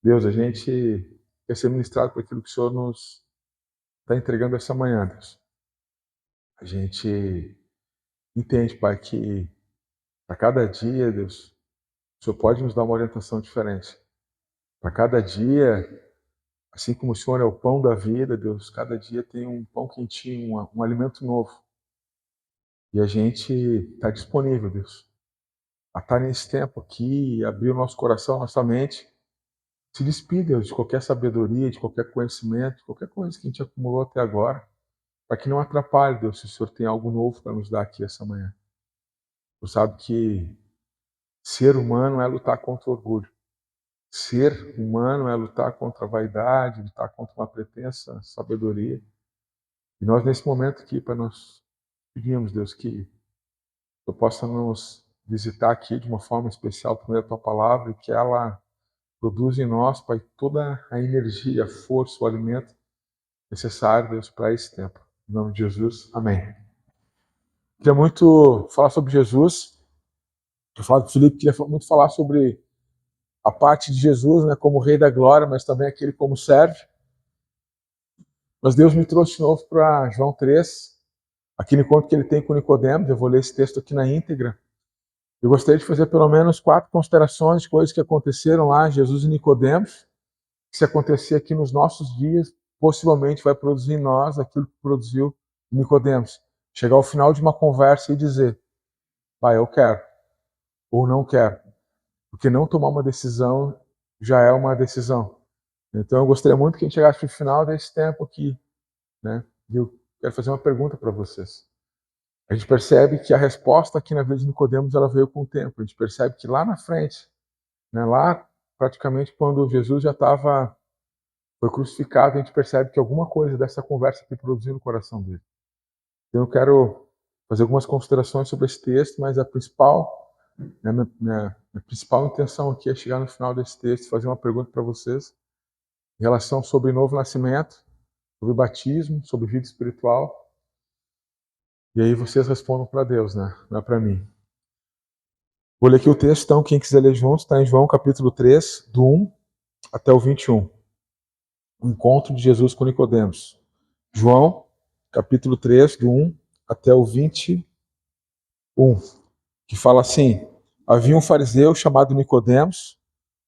Deus, a gente quer ser ministrado por aquilo que o Senhor nos está entregando essa manhã, Deus. A gente entende, Pai, que a cada dia, Deus, o Senhor pode nos dar uma orientação diferente. Para cada dia, assim como o Senhor é o pão da vida, Deus, cada dia tem um pão quentinho, um alimento novo. E a gente está disponível, Deus, a estar nesse tempo aqui, abrir o nosso coração, a nossa mente. Se despide, Deus, de qualquer sabedoria, de qualquer conhecimento, de qualquer coisa que a gente acumulou até agora, para que não atrapalhe, Deus, se o Senhor tem algo novo para nos dar aqui essa manhã. Você sabe que ser humano é lutar contra o orgulho. Ser humano é lutar contra a vaidade, lutar contra uma pretensa sabedoria. E nós, nesse momento aqui, para nós pedimos, Deus, que tu possa nos visitar aqui de uma forma especial por meio da tua palavra e que ela produza em nós, Pai, toda a energia, a força, o alimento necessário, Deus, para esse tempo. Em nome de Jesus, amém. Queria muito falar sobre Jesus. Eu falei com o Felipe, queria muito falar sobre a parte de Jesus, né, como Rei da Glória, mas também aquele como serve. Mas Deus me trouxe de novo para João 3, aquele encontro que ele tem com Nicodemos. Eu vou ler esse texto aqui na íntegra. Eu gostaria de fazer pelo menos 4 considerações de coisas que aconteceram lá, Jesus e Nicodemos, que se acontecer aqui nos nossos dias, possivelmente vai produzir em nós aquilo que produziu Nicodemos. Chegar ao final de uma conversa e dizer, pai, eu quero, ou não quero. Porque não tomar uma decisão já é uma decisão. Então eu gostaria muito que a gente chegasse no final desse tempo aqui, né? E eu quero fazer uma pergunta para vocês. A gente percebe que a resposta aqui na vida de Nicodemos ela veio com o tempo. A gente percebe que lá na frente, né, lá praticamente quando Jesus já foi crucificado, a gente percebe que alguma coisa dessa conversa aqui produziu no coração dele. Então eu quero fazer algumas considerações sobre esse texto, mas a principal, né, minha principal intenção aqui é chegar no final desse texto e fazer uma pergunta para vocês em relação sobre novo nascimento, sobre batismo, sobre vida espiritual. E aí vocês respondam para Deus, né? Não é para mim. Vou ler aqui o texto, então, quem quiser ler junto, está em João capítulo 3, do 1 até o 21. O encontro de Jesus com Nicodemos. João, capítulo 3, do 1 até o 21, que fala assim: havia um fariseu chamado Nicodemos,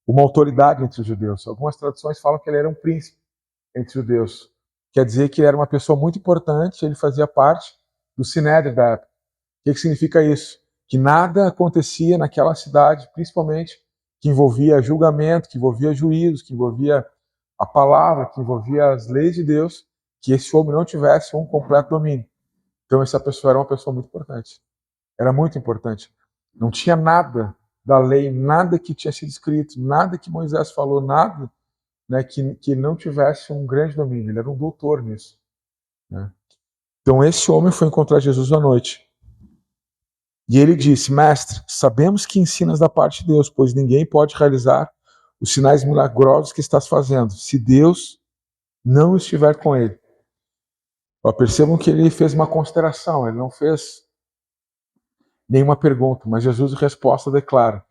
uma autoridade entre os judeus. Algumas traduções falam que ele era um príncipe entre os judeus. Quer dizer que ele era uma pessoa muito importante, ele fazia parte do sinédrio da época. O que significa isso? Que nada acontecia naquela cidade, principalmente que envolvia julgamento, que envolvia juízos, que envolvia a palavra, que envolvia as leis de Deus, que esse homem não tivesse um completo domínio. Então essa pessoa era uma pessoa muito importante. Era muito importante. Não tinha nada da lei, nada que tinha sido escrito, nada que Moisés falou, nada, né, que ele não tivesse um grande domínio. Ele era um doutor nisso, né? Então esse homem foi encontrar Jesus à noite. E ele disse: mestre, sabemos que ensinas da parte de Deus, pois ninguém pode realizar os sinais milagrosos que estás fazendo, se Deus não estiver com ele. Percebam que ele fez uma consideração, ele não fez nenhuma pergunta, mas Jesus, em resposta, declara: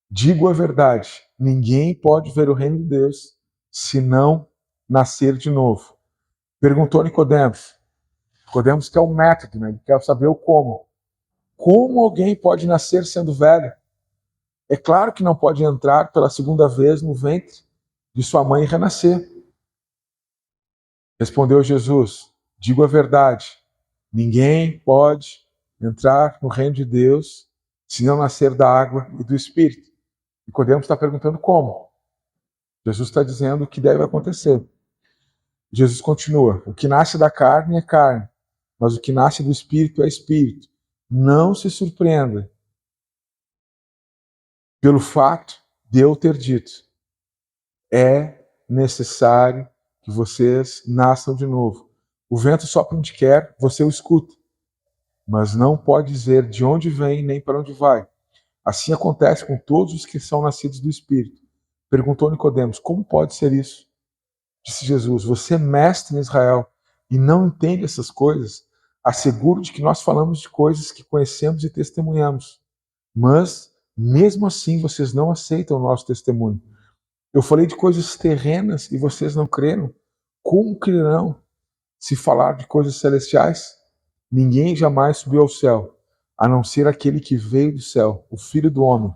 digo a verdade, ninguém pode ver o reino de Deus se não nascer de novo. Perguntou Nicodemos. Nicodemos quer o método, né? Ele quer saber o como. Como alguém pode nascer sendo velho? É claro que não pode entrar pela segunda vez no ventre de sua mãe e renascer. Respondeu Jesus: digo a verdade, ninguém pode entrar no reino de Deus se não nascer da água e do Espírito. Nicodemos está perguntando como. Jesus está dizendo o que deve acontecer. Jesus continua: o que nasce da carne é carne, mas o que nasce do Espírito é Espírito. Não se surpreenda pelo fato de eu ter dito: é necessário que vocês nasçam de novo. O vento sopra onde quer, você o escuta, mas não pode dizer de onde vem nem para onde vai. Assim acontece com todos os que são nascidos do Espírito. Perguntou Nicodemos: como pode ser isso? Disse Jesus: você é mestre em Israel e não entende essas coisas? Asseguro de que nós falamos de coisas que conhecemos e testemunhamos, mas mesmo assim vocês não aceitam o nosso testemunho. Eu falei de coisas terrenas e vocês não creram. Como crerão se falar de coisas celestiais? Ninguém jamais subiu ao céu, a não ser aquele que veio do céu, o Filho do Homem.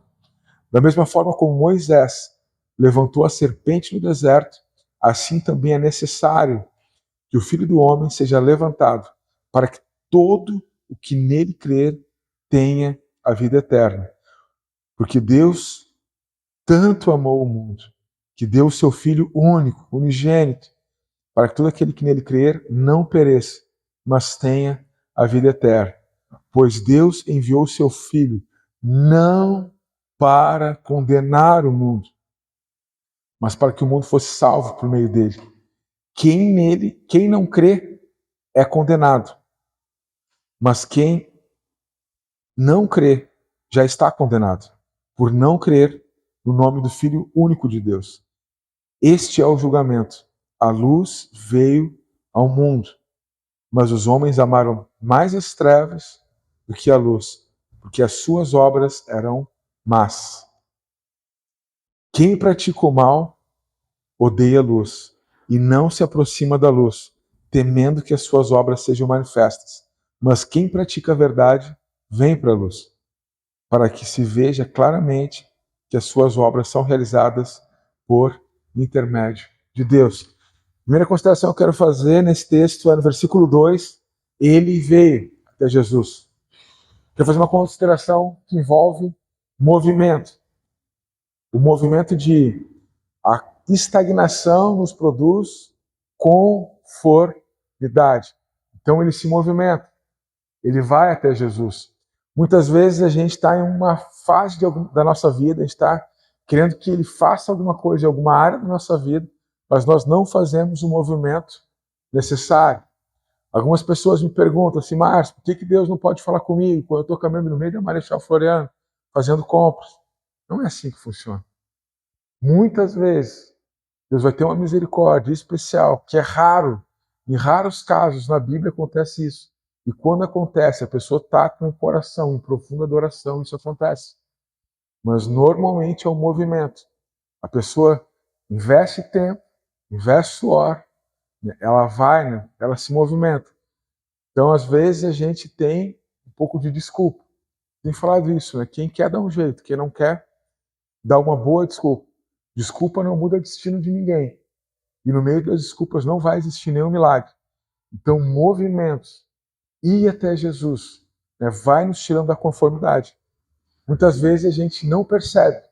Da mesma forma como Moisés levantou a serpente no deserto, assim também é necessário que o Filho do Homem seja levantado, para que todo o que nele crer tenha a vida eterna. Porque Deus tanto amou o mundo, que deu o seu Filho único, unigênito, para que todo aquele que nele crer não pereça, mas tenha a vida eterna. Pois Deus enviou o seu Filho não para condenar o mundo, mas para que o mundo fosse salvo por meio dele. Quem não crê é condenado, mas quem não crê já está condenado, por não crer no nome do Filho único de Deus. Este é o julgamento. A luz veio ao mundo, mas os homens amaram mais as trevas do que a luz, porque as suas obras eram más. Quem pratica o mal odeia a luz e não se aproxima da luz, temendo que as suas obras sejam manifestas. Mas quem pratica a verdade vem para a luz, para que se veja claramente que as suas obras são realizadas por intermédio de Deus. Primeira consideração que eu quero fazer nesse texto é no versículo 2, ele veio até Jesus. Quero fazer uma consideração que envolve movimento. O movimento de a estagnação nos produz conformidade. Então ele se movimenta, ele vai até Jesus. Muitas vezes a gente está em uma fase da nossa vida, a gente está querendo que ele faça alguma coisa em alguma área da nossa vida, mas nós não fazemos o movimento necessário. Algumas pessoas me perguntam assim, Márcio, por que Deus não pode falar comigo quando eu estou caminhando no meio da Marechal Floriano, fazendo compras? Não é assim que funciona. Muitas vezes, Deus vai ter uma misericórdia especial, que é raro. Em raros casos na Bíblia acontece isso. E quando acontece, a pessoa está com o coração em profunda adoração, isso acontece. Mas normalmente é um movimento. A pessoa investe tempo, investe suor, ela vai, né? Ela se movimenta. Então, às vezes, a gente tem um pouco de desculpa. Tem falado isso, né? Quem quer dá um jeito, quem não quer dá uma boa desculpa. Desculpa não muda o destino de ninguém. E no meio das desculpas não vai existir nenhum milagre. Então, movimentos, ir até Jesus, né, vai nos tirando da conformidade. Muitas vezes a gente não percebe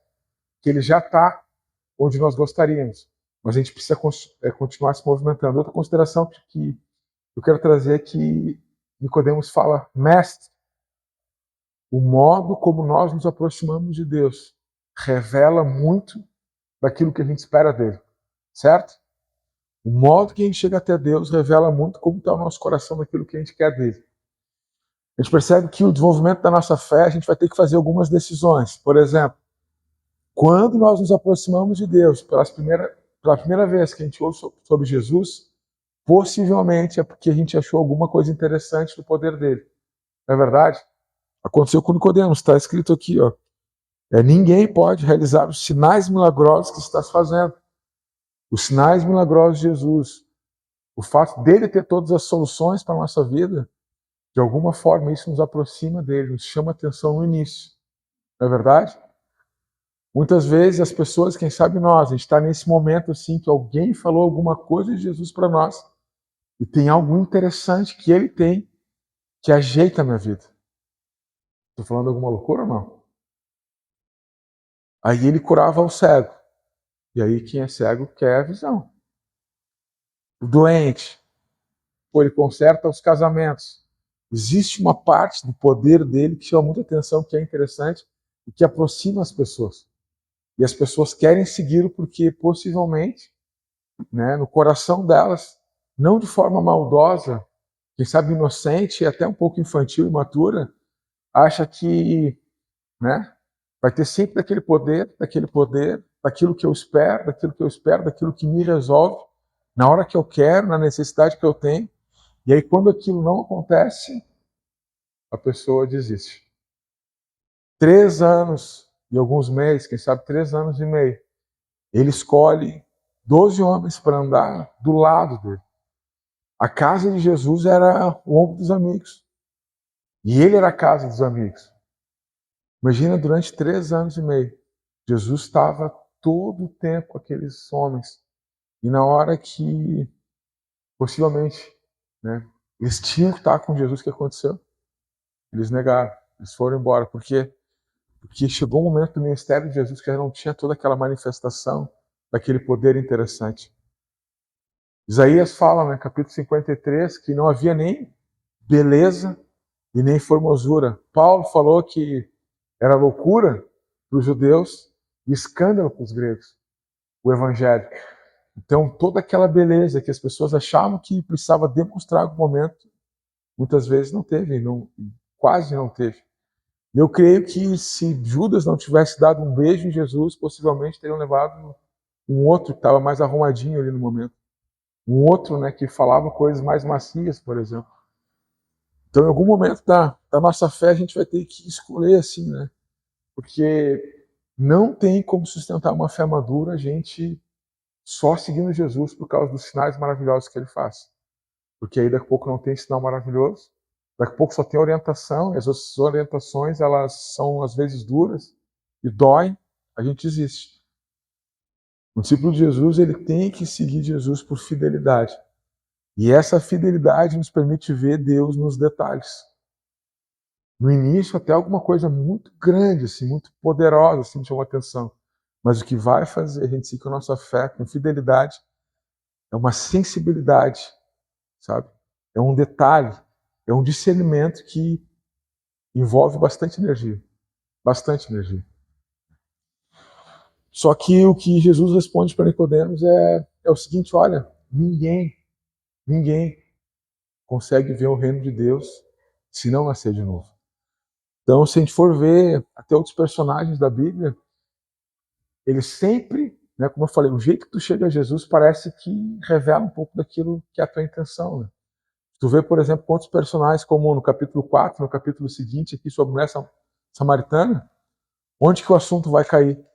que ele já está onde nós gostaríamos, mas a gente precisa continuar se movimentando. Outra consideração que eu quero trazer é que Nicodemos fala, mestre, o modo como nós nos aproximamos de Deus revela muito daquilo que a gente espera dele, certo? O modo que a gente chega até Deus revela muito como está o nosso coração daquilo que a gente quer dele. A gente percebe que o desenvolvimento da nossa fé, a gente vai ter que fazer algumas decisões. Por exemplo, quando nós nos aproximamos de Deus pela primeira vez que a gente ouve sobre Jesus, possivelmente é porque a gente achou alguma coisa interessante do poder dele. Não é verdade? Aconteceu com Nicodemos, está escrito aqui, ó. Ninguém pode realizar os sinais milagrosos que estás fazendo. Os sinais milagrosos de Jesus. O fato dele ter todas as soluções para a nossa vida, de alguma forma isso nos aproxima dele, nos chama atenção no início. Não é verdade? Muitas vezes as pessoas, quem sabe nós, a gente está nesse momento assim que alguém falou alguma coisa de Jesus para nós e tem algo interessante que ele tem que ajeita a minha vida. Estou falando alguma loucura ou não? Aí ele curava o cego. E aí quem é cego quer a visão. O doente, ele conserta os casamentos. Existe uma parte do poder dele que chama muita atenção, que é interessante e que aproxima as pessoas. E as pessoas querem segui-lo porque possivelmente, né, no coração delas, não de forma maldosa, quem sabe inocente e até um pouco infantil, imatura, acha que, né, vai ter sempre daquele poder, daquilo que eu espero, daquilo que me resolve, na hora que eu quero, na necessidade que eu tenho. E aí, quando aquilo não acontece, a pessoa desiste. 3 anos e alguns meses, quem sabe 3 anos e meio, Ele escolhe 12 homens para andar do lado dele. A casa de Jesus era o ombro dos amigos. E ele era a casa dos amigos. Imagina, durante 3 anos e meio, Jesus estava todo o tempo com aqueles homens. E na hora que, possivelmente, né, eles tinham que estar com Jesus, o que aconteceu? Eles negaram, eles foram embora. Por quê? Porque chegou um momento do ministério de Jesus que já não tinha toda aquela manifestação daquele poder interessante. Isaías fala, né, capítulo 53, que não havia nem beleza e nem formosura. Paulo falou que era loucura para os judeus e escândalo para os gregos, o evangelho. Então, toda aquela beleza que as pessoas achavam que precisava demonstrar em algum momento, muitas vezes não teve, quase não teve. E eu creio que se Judas não tivesse dado um beijo em Jesus, possivelmente teriam levado um outro que estava mais arrumadinho ali no momento. Um outro, né, que falava coisas mais macias, por exemplo. Então, em algum momento da nossa fé, a gente vai ter que escolher assim, né? Porque não tem como sustentar uma fé madura a gente só seguindo Jesus por causa dos sinais maravilhosos que ele faz. Porque aí daqui a pouco não tem sinal maravilhoso, daqui a pouco só tem orientação, e as orientações elas são às vezes duras e doem, a gente desiste. O discípulo de Jesus ele tem que seguir Jesus por fidelidade. E essa fidelidade nos permite ver Deus nos detalhes. No início, até alguma coisa muito grande, assim, muito poderosa, assim, me chamou a atenção. Mas o que vai fazer a gente seguir com a nossa fé, com fidelidade, é uma sensibilidade, sabe? É um detalhe, é um discernimento que envolve bastante energia. Bastante energia. Só que o que Jesus responde para Nicodemos é o seguinte: olha, ninguém consegue ver o reino de Deus se não nascer de novo. Então, se a gente for ver até outros personagens da Bíblia, eles sempre, né, como eu falei, o jeito que tu chega a Jesus parece que revela um pouco daquilo que é a tua intenção. Né? Tu vê, por exemplo, outros personagens, como no capítulo 4, no capítulo seguinte, aqui sobre a mulher samaritana, onde que o assunto vai cair?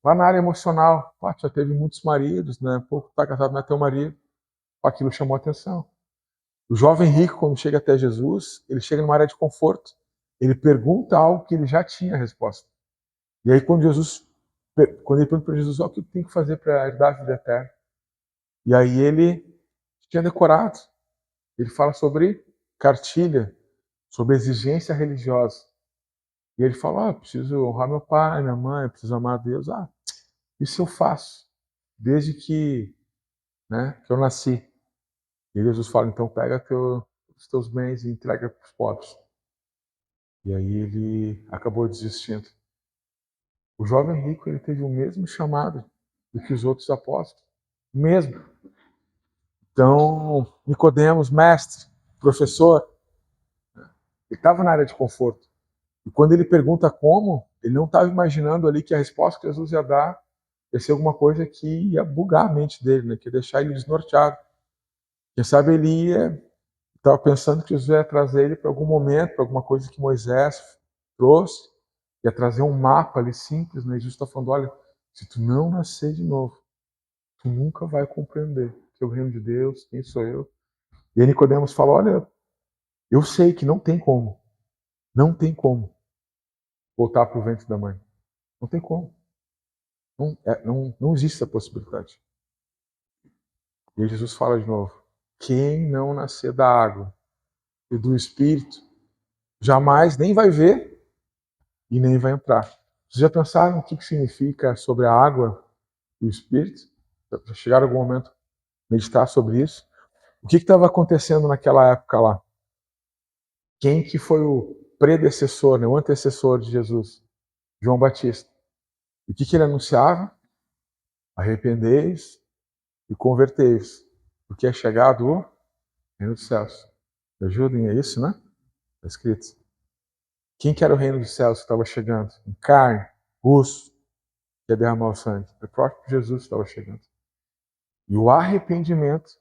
Lá na área emocional. Pá, já teve muitos maridos, né? Pouco tá casado, não é teu marido. Pá, aquilo chamou a atenção. O jovem rico, quando chega até Jesus, ele chega numa área de conforto. Ele pergunta algo que ele já tinha a resposta. E aí, quando ele pergunta para Jesus, o que eu tenho que fazer para herdar a vida eterna? E aí ele tinha decorado. Ele fala sobre cartilha, sobre exigência religiosa. E ele fala, preciso honrar meu pai, minha mãe, preciso amar a Deus. Isso eu faço, desde que eu nasci. E Jesus fala, então pega os teus bens e entrega para os pobres. E aí ele acabou desistindo. O jovem rico ele teve o mesmo chamado do que os outros apóstolos. Mesmo. Então, Nicodemos, mestre, professor, ele estava na área de conforto. E quando ele pergunta como, ele não estava imaginando ali que a resposta que Jesus ia dar ia ser alguma coisa que ia bugar a mente dele, né? Que ia deixar ele desnorteado. Quem sabe ele estava pensando que Jesus ia trazer ele para algum momento, para alguma coisa que Moisés trouxe, ia trazer um mapa ali simples, né? E Jesus está falando, olha, se tu não nascer de novo, tu nunca vai compreender que é o reino de Deus, quem sou eu. E aí Nicodemos fala, olha, eu sei que não tem como voltar para o ventre da mãe. Não tem como. Não existe essa possibilidade. E aí Jesus fala de novo, quem não nascer da água e do Espírito, jamais nem vai ver e nem vai entrar. Vocês já pensaram o que significa sobre a água e o Espírito? Já chegaram algum momento a meditar sobre isso? O que estava acontecendo naquela época lá? Quem que foi o predecessor, né, o antecessor de Jesus? João Batista. E o que ele anunciava? Arrependei-vos e convertei-vos, porque é chegado o reino dos céus. Me ajudem, é isso, né? Está escrito. Quem que era o reino dos céus que estava chegando? Em carne, osso, que ia derramar o sangue. O próprio Jesus estava chegando. E o arrependimento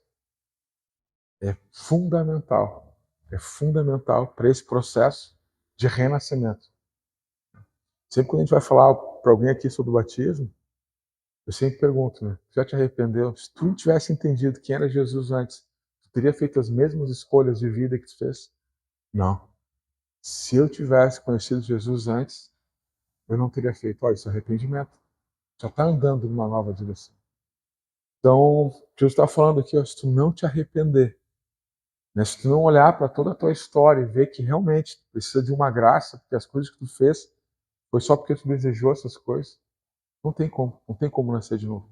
é fundamental. É fundamental para esse processo de renascimento. Sempre que a gente vai falar para alguém aqui sobre o batismo, Eu sempre pergunto, né? Já te arrependeu? Se tu não tivesse entendido quem era Jesus antes, tu teria feito as mesmas escolhas de vida que tu fez? Não. Se eu tivesse conhecido Jesus antes, eu não teria feito. Olha, isso é arrependimento. Já está andando numa nova direção. Então, Jesus está falando aqui, ó, se tu não te arrepender, né, se tu não olhar para toda a tua história e ver que realmente tu precisa de uma graça, porque as coisas que tu fez foi só porque tu desejou essas coisas, não tem como nascer de novo.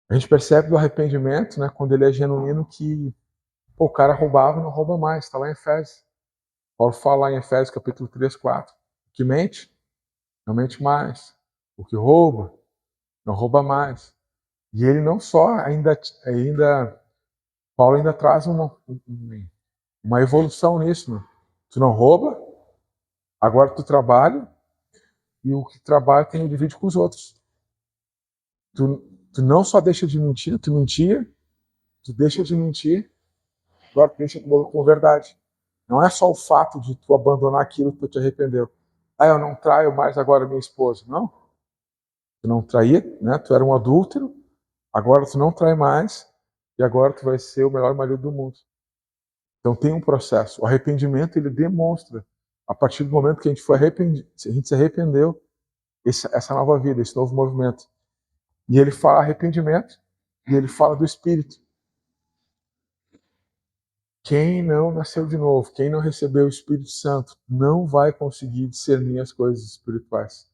A gente percebe do arrependimento, né, quando ele é genuíno, que o cara roubava e não rouba mais, está lá em Efésios. Paulo fala lá em Efésios capítulo 3, 4. O que mente, não mente mais. O que rouba, não rouba mais. E ele não só, Paulo ainda traz uma evolução nisso. Né? Tu não rouba, agora tu trabalha, e o que trabalha tem que dividir com os outros. Tu não só deixa de mentir, tu mentia, tu deixa de mentir, agora tu deixa com verdade. Não é só o fato de tu abandonar aquilo que tu te arrependeu. Ah, eu não traio mais agora minha esposa. Não. Tu não traía, né? Tu era um adúltero, agora tu não trai mais, e agora tu vai ser o melhor marido do mundo. Então tem um processo. O arrependimento, ele demonstra, a partir do momento que a gente se arrependeu, essa nova vida, esse novo movimento. E ele fala arrependimento, e ele fala do Espírito. Quem não nasceu de novo, quem não recebeu o Espírito Santo, não vai conseguir discernir as coisas espirituais.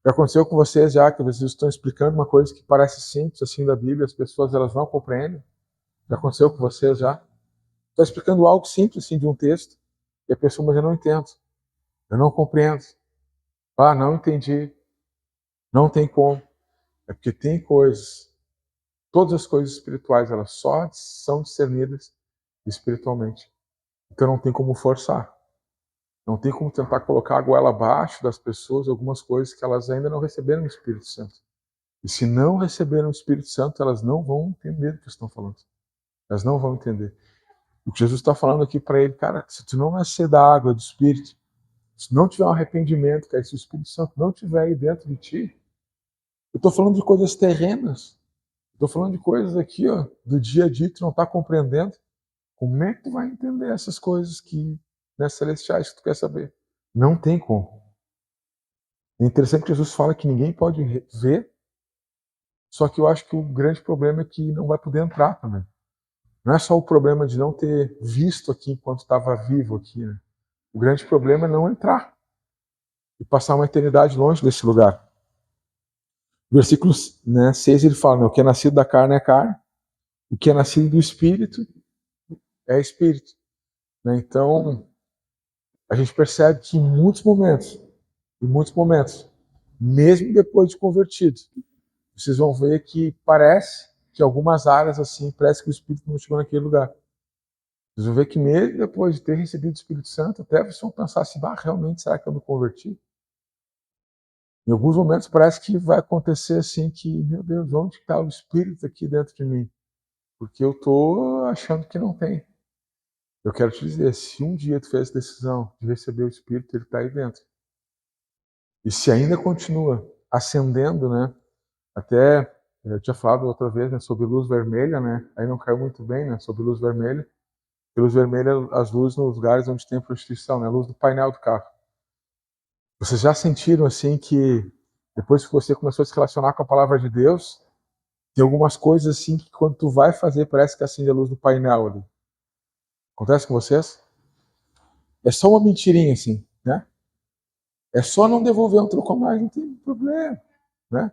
Já aconteceu com vocês já, que vocês estão explicando uma coisa que parece simples assim da Bíblia, as pessoas elas não compreendem? Já aconteceu com vocês já? Estou explicando algo simples assim de um texto, e a pessoa, mas eu não entendo, eu não compreendo. Ah, não entendi, não tem como. É porque tem coisas, todas as coisas espirituais, elas só são discernidas espiritualmente. Então não tem como forçar. Não tem como tentar colocar a goela abaixo das pessoas algumas coisas que elas ainda não receberam o Espírito Santo. E se não receberam o Espírito Santo, elas não vão entender o que estão falando. Elas não vão entender. O que Jesus está falando aqui para ele, cara, se tu não nascer da água, do Espírito, se não tiver um arrependimento, cara, se o Espírito Santo não estiver aí dentro de ti, eu estou falando de coisas terrenas. Estou falando de coisas aqui, ó, do dia a dia que tu não está compreendendo. Como é que tu vai entender essas coisas que, né, celestiais que tu quer saber? Não tem como. É interessante que Jesus fala que ninguém pode ver, só que eu acho que o grande problema é que não vai poder entrar também. Não é só o problema de não ter visto aqui enquanto estava vivo aqui, né? O grande problema é não entrar e passar uma eternidade longe desse lugar. Versículo 6 ele fala, né, o que é nascido da carne é carne, o que é nascido do Espírito é Espírito. Né? Então, a gente percebe que em muitos momentos, mesmo depois de convertido, vocês vão ver que parece que algumas áreas assim, parece que o Espírito não chegou naquele lugar. Vocês vão ver que mesmo depois de ter recebido o Espírito Santo, até vocês vão pensar assim, realmente, será que eu me converti? Em alguns momentos parece que vai acontecer assim que, meu Deus, onde está o Espírito aqui dentro de mim? Porque eu estou achando que não tem. Eu quero te dizer, se um dia tu fez a decisão de receber o Espírito, ele está aí dentro. E se ainda continua acendendo, né? Até eu tinha falado outra vez, né, sobre luz vermelha, né? Aí não caiu muito bem, né? Sobre luz vermelha. E luz vermelha, as luzes nos lugares onde tem prostituição, né? A luz do painel do carro. Vocês já sentiram assim que depois que você começou a se relacionar com a palavra de Deus, tem algumas coisas assim que quando tu vai fazer parece que acende a luz do painel ali. Acontece com vocês? É só uma mentirinha assim, né? É só não devolver um troco a mais, não tem problema, né?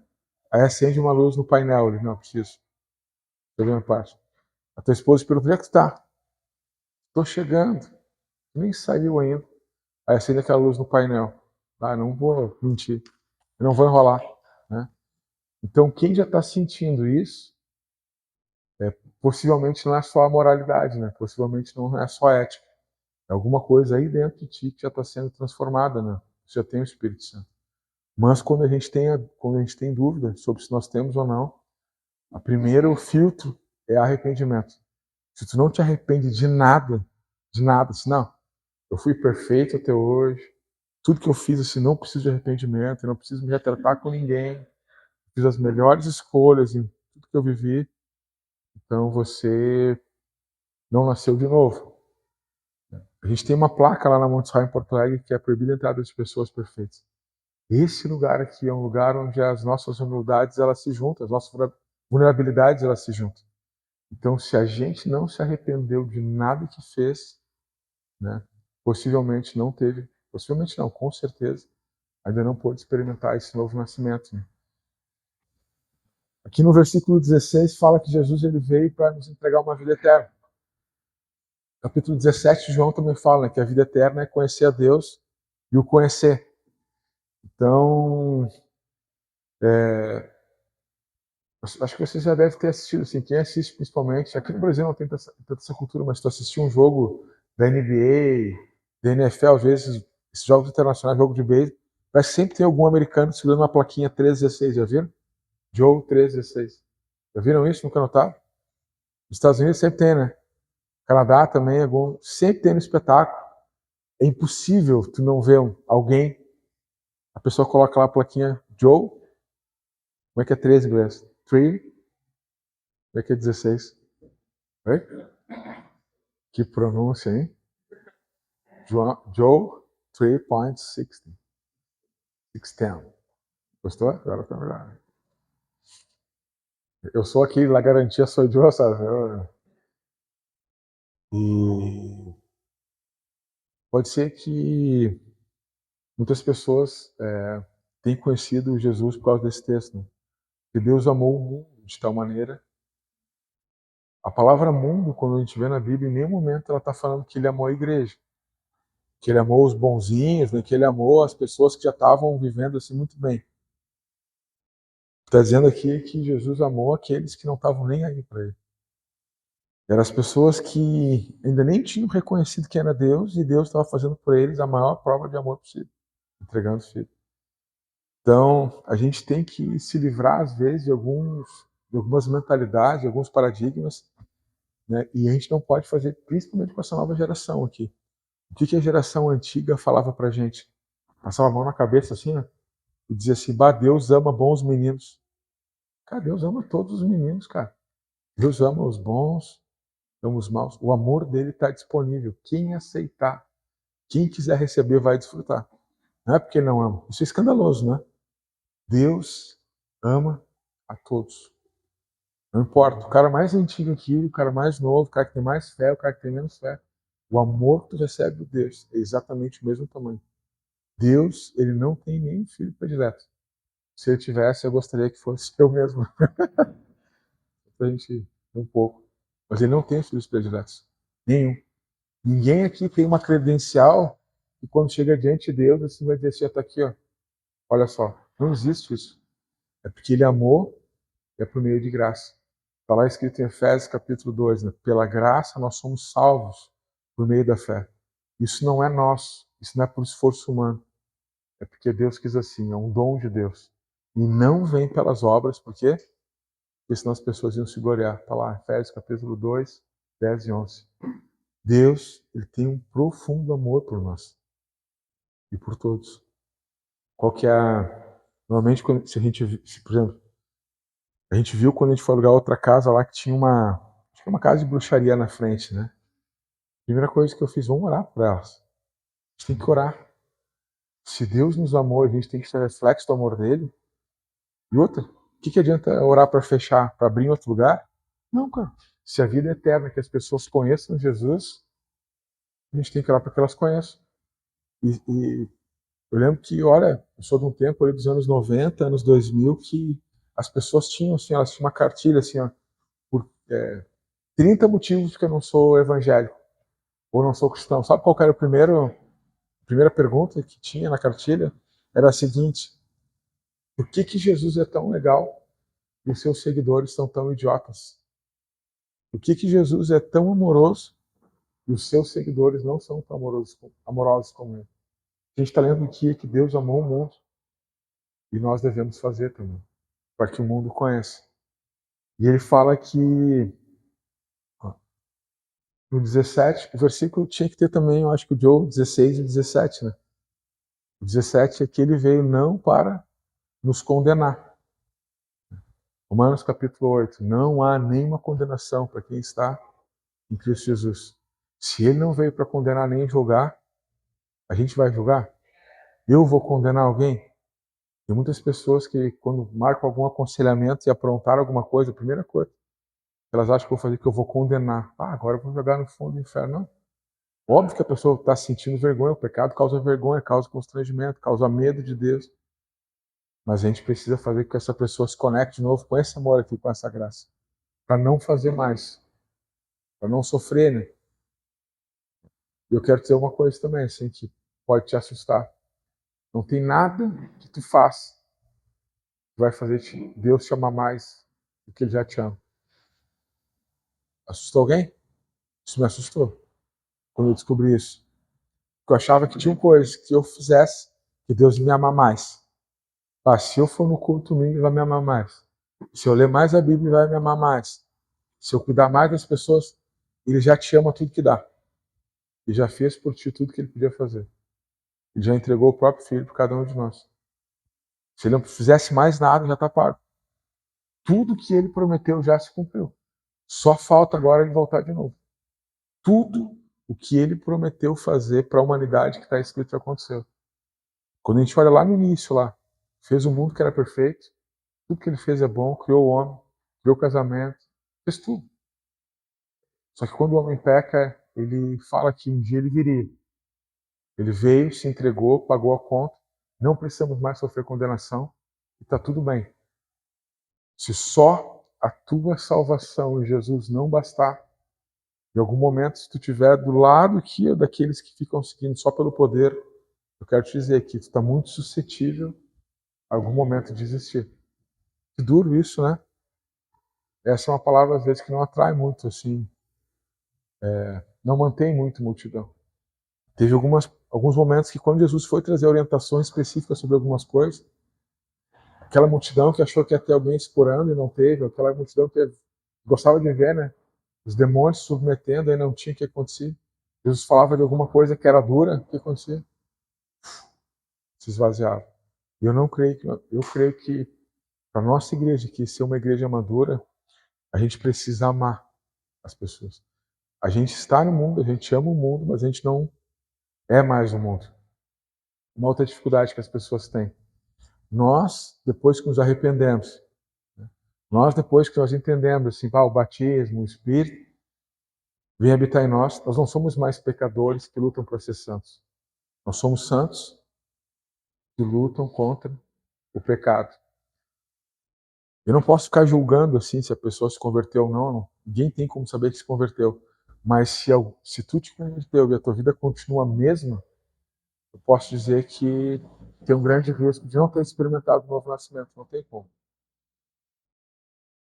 Aí acende uma luz no painel ali, não preciso. Deixa eu ver parte. A tua esposa pergunta, onde é que tu tá? Tô chegando. Nem saiu ainda. Aí acende aquela luz no painel. Ah, não vou mentir. Eu não vou enrolar, né? Então, quem já está sentindo isso, possivelmente não é só a moralidade, né? Possivelmente não é só a ética. É alguma coisa aí dentro de ti que já está sendo transformada, né? Você já tem o Espírito Santo. Mas quando a gente tem dúvida sobre se nós temos ou não, o primeiro filtro é arrependimento. Se tu não te arrepende de nada, assim, não, eu fui perfeito até hoje, tudo que eu fiz assim, não preciso de arrependimento, eu não preciso me retratar com ninguém, fiz as melhores escolhas em tudo que eu vivi, então você não nasceu de novo. A gente tem uma placa lá na Monte Israel, em Porto Alegre, que é proibida a entrada de pessoas perfeitas. Esse lugar aqui é um lugar onde as nossas humildades elas se juntam, as nossas vulnerabilidades elas se juntam. Então, se a gente não se arrependeu de nada que fez, né, possivelmente não teve, possivelmente não, com certeza, ainda não pôde experimentar esse novo nascimento. Né? Aqui no versículo 16 fala que Jesus ele veio para nos entregar uma vida eterna. Capítulo 17 de João também fala, né, que a vida eterna é conhecer a Deus e o conhecer. Então, acho que você já deve ter assistido, assim, quem assiste principalmente, aqui no Brasil não tem tanta essa cultura, mas tu assistiu um jogo da NBA, da NFL, às vezes, esses jogos internacionais, jogo de beisebol, parece que sempre tem algum americano segurando uma plaquinha 1316, já viram? Joe 1316. Já viram isso? Nunca notaram? Nos Estados Unidos sempre tem, né? Canadá também, sempre tem no espetáculo. É impossível tu não ver alguém, a pessoa coloca lá a plaquinha Joe, como é que é 13 em inglês? 3, como é que é 16? Oi? Que pronúncia, hein? Joe 3.16. 610. Gostou? Agora tá melhor. Eu sou aqui, la garantia sou Joe, sabe? E pode ser que muitas pessoas tenham conhecido Jesus por causa desse texto. Né? Que Deus amou o mundo de tal maneira. A palavra mundo, quando a gente vê na Bíblia, em nenhum momento ela está falando que ele amou a igreja. Que ele amou os bonzinhos, né? Que ele amou as pessoas que já estavam vivendo assim muito bem. Está dizendo aqui que Jesus amou aqueles que não estavam nem aí para ele. Eram as pessoas que ainda nem tinham reconhecido que era Deus e Deus estava fazendo por eles a maior prova de amor possível, entregando o filho. Então, a gente tem que se livrar, às vezes, de algumas mentalidades, de alguns paradigmas, né? E a gente não pode fazer, principalmente com essa nova geração aqui. O que a geração antiga falava pra gente? Passava a mão na cabeça assim, né? E dizia assim, bah, Deus ama bons meninos. Cara, Deus ama todos os meninos, cara. Deus ama os bons, ama os maus. O amor dele está disponível. Quem aceitar, quem quiser receber, vai desfrutar. Não é porque ele não ama. Isso é escandaloso, né? Deus ama a todos. Não importa. O cara mais antigo aqui, o cara mais novo, o cara que tem mais fé, o cara que tem menos fé. O amor que tu recebe de Deus é exatamente o mesmo tamanho. Deus, ele não tem nenhum filho predileto. Se ele tivesse, eu gostaria que fosse eu mesmo. Pra gente um pouco. Mas ele não tem filhos prediletos. Nenhum. Ninguém aqui tem uma credencial e quando chega diante de Deus, assim vai dizer assim, tá aqui, ó. Olha só. Não existe isso. É porque ele amou e é por meio de graça. Está lá escrito em Efésios capítulo 2, né? Pela graça nós somos salvos por meio da fé. Isso não é nosso. Isso não é por esforço humano. É porque Deus quis assim. É um dom de Deus. E não vem pelas obras, por quê? Porque senão as pessoas iam se gloriar. Está lá, Efésios capítulo 2, 10 e 11. Deus, ele tem um profundo amor por nós. E por todos. Qual que é a... Normalmente, se a gente... por exemplo, a gente viu quando a gente foi alugar outra casa lá que tinha acho que uma casa de bruxaria na frente, né? Primeira coisa que eu fiz, vamos orar por elas. A gente tem que orar. Se Deus nos amou, a gente tem que ser reflexo do amor dele. E outra, o que adianta orar para fechar, para abrir em outro lugar? Não, cara. Se a vida é eterna, que as pessoas conheçam Jesus, a gente tem que orar para que elas conheçam. E eu lembro que, olha, eu sou de um tempo ali dos anos 90, anos 2000, que as pessoas tinham, assim, elas tinham uma cartilha, assim, ó, por 30 motivos que eu não sou evangélico, ou não sou cristão. Sabe qual era a primeira pergunta que tinha na cartilha? Era a seguinte, por que Jesus é tão legal e os seus seguidores são tão idiotas? Por que Jesus é tão amoroso e os seus seguidores não são tão amorosos como ele? A gente está lendo aqui que Deus amou o mundo e nós devemos fazer também, para que o mundo conheça. E ele fala que no 17, o versículo tinha que ter também, eu acho que o Joe 16 e 17, né? O 17 é que ele veio não para nos condenar, Romanos capítulo 8. Não há nenhuma condenação para quem está em Cristo Jesus. Se ele não veio para condenar nem julgar, a gente vai julgar? Eu vou condenar alguém? Tem muitas pessoas que, quando marcam algum aconselhamento e aprontaram alguma coisa, a primeira coisa, elas acham que eu vou fazer que eu vou condenar. Agora eu vou jogar no fundo do inferno. Não. Óbvio que a pessoa está sentindo vergonha, o pecado causa vergonha, causa constrangimento, causa medo de Deus. Mas a gente precisa fazer com que essa pessoa se conecte de novo com esse amor aqui, com essa graça. Para não fazer mais. Para não sofrer, né? E eu quero dizer uma coisa também, assim, que pode te assustar. Não tem nada que tu faça que vai fazer Deus te amar mais do que Ele já te ama. Assustou alguém? Isso me assustou. Quando eu descobri isso. Porque eu achava que tinha coisas que eu fizesse que Deus me amar mais. Se eu for no culto domingo, Ele vai me amar mais. Se eu ler mais a Bíblia, Ele vai me amar mais. Se eu cuidar mais das pessoas, Ele já te ama tudo que dá. E já fez por ti tudo que Ele podia fazer. Ele já entregou o próprio Filho por cada um de nós. Se Ele não fizesse mais nada, já está pago. Tudo que Ele prometeu já se cumpriu. Só falta agora Ele voltar de novo. Tudo o que Ele prometeu fazer para a humanidade que está escrito já aconteceu. Quando a gente olha lá no início, lá, fez um mundo que era perfeito, tudo que Ele fez é bom, criou o homem, criou o casamento, fez tudo. Só que quando o homem peca, Ele fala que um dia Ele viria. Ele veio, se entregou, pagou a conta, não precisamos mais sofrer condenação e está tudo bem. Se só a tua salvação em Jesus não bastar, em algum momento, se tu estiver do lado aqui daqueles que ficam seguindo só pelo poder, eu quero te dizer que tu está muito suscetível a algum momento de desistir. Que duro isso, né? Essa é uma palavra, às vezes, que não atrai muito, assim, não mantém muito multidão. Teve alguns momentos que, quando Jesus foi trazer orientações específicas sobre algumas coisas, aquela multidão que achou que ia ter alguém explorando e não teve, aquela multidão que gostava de ver, né? Os demônios se submetendo e não tinha o que acontecer. Jesus falava de alguma coisa que era dura, o que acontecia? Se esvaziava. E eu creio que para a nossa igreja aqui ser uma igreja madura, a gente precisa amar as pessoas. A gente está no mundo, a gente ama o mundo, mas a gente não é mais o mundo. Uma outra dificuldade que as pessoas têm. Nós, depois que nos arrependemos, nós, depois que nós entendemos assim, o batismo, o Espírito, vem habitar em nós, nós não somos mais pecadores que lutam para ser santos. Nós somos santos que lutam contra o pecado. Eu não posso ficar julgando assim se a pessoa se converteu ou não. Ninguém tem como saber que se converteu. Mas se tu te converteu e a tua vida continua a mesma, eu posso dizer que tem um grande risco de não ter experimentado o novo nascimento. Não tem como.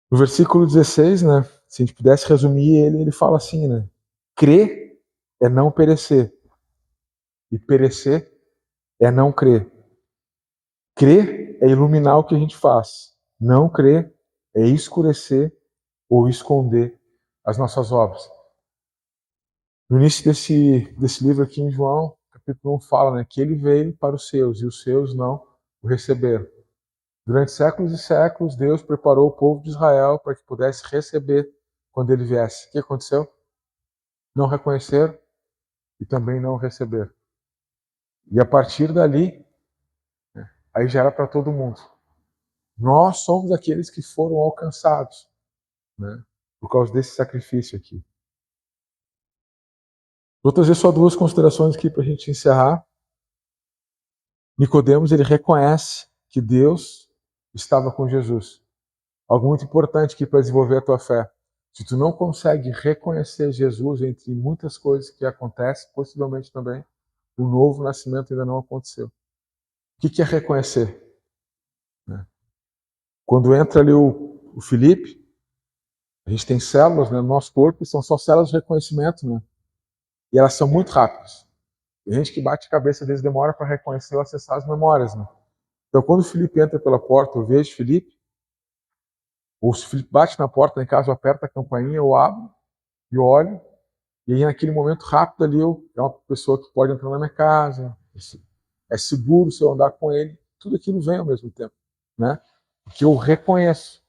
No versículo 16, né, se a gente pudesse resumir ele fala assim, né? Crer é não perecer. E perecer é não crer. Crer é iluminar o que a gente faz. Não crer é escurecer ou esconder as nossas obras. No início desse livro aqui em João, capítulo 1, fala, né, que ele veio para os seus e os seus não o receberam. Durante séculos e séculos, Deus preparou o povo de Israel para que pudesse receber quando ele viesse. O que aconteceu? Não reconheceram e também não receberam. E a partir dali, aí já era para todo mundo. Nós somos aqueles que foram alcançados, né, por causa desse sacrifício aqui. Vou trazer só duas considerações aqui para a gente encerrar. Nicodemos, ele reconhece que Deus estava com Jesus. Algo muito importante aqui para desenvolver a tua fé. Se tu não consegue reconhecer Jesus entre muitas coisas que acontecem, possivelmente também o novo nascimento ainda não aconteceu. O que é reconhecer? Quando entra ali o Felipe, a gente tem células, né, no nosso corpo, que são só células de reconhecimento, né? E elas são muito rápidas. Tem gente que bate a cabeça, às vezes demora para reconhecer ou acessar as memórias, né? Então, quando o Felipe entra pela porta, eu vejo Felipe, ou se o Felipe bate na porta, em casa eu aperto a campainha, eu abro e olho, e aí naquele momento rápido ali, é uma pessoa que pode entrar na minha casa, é seguro se eu andar com ele, tudo aquilo vem ao mesmo tempo, né? Porque eu reconheço.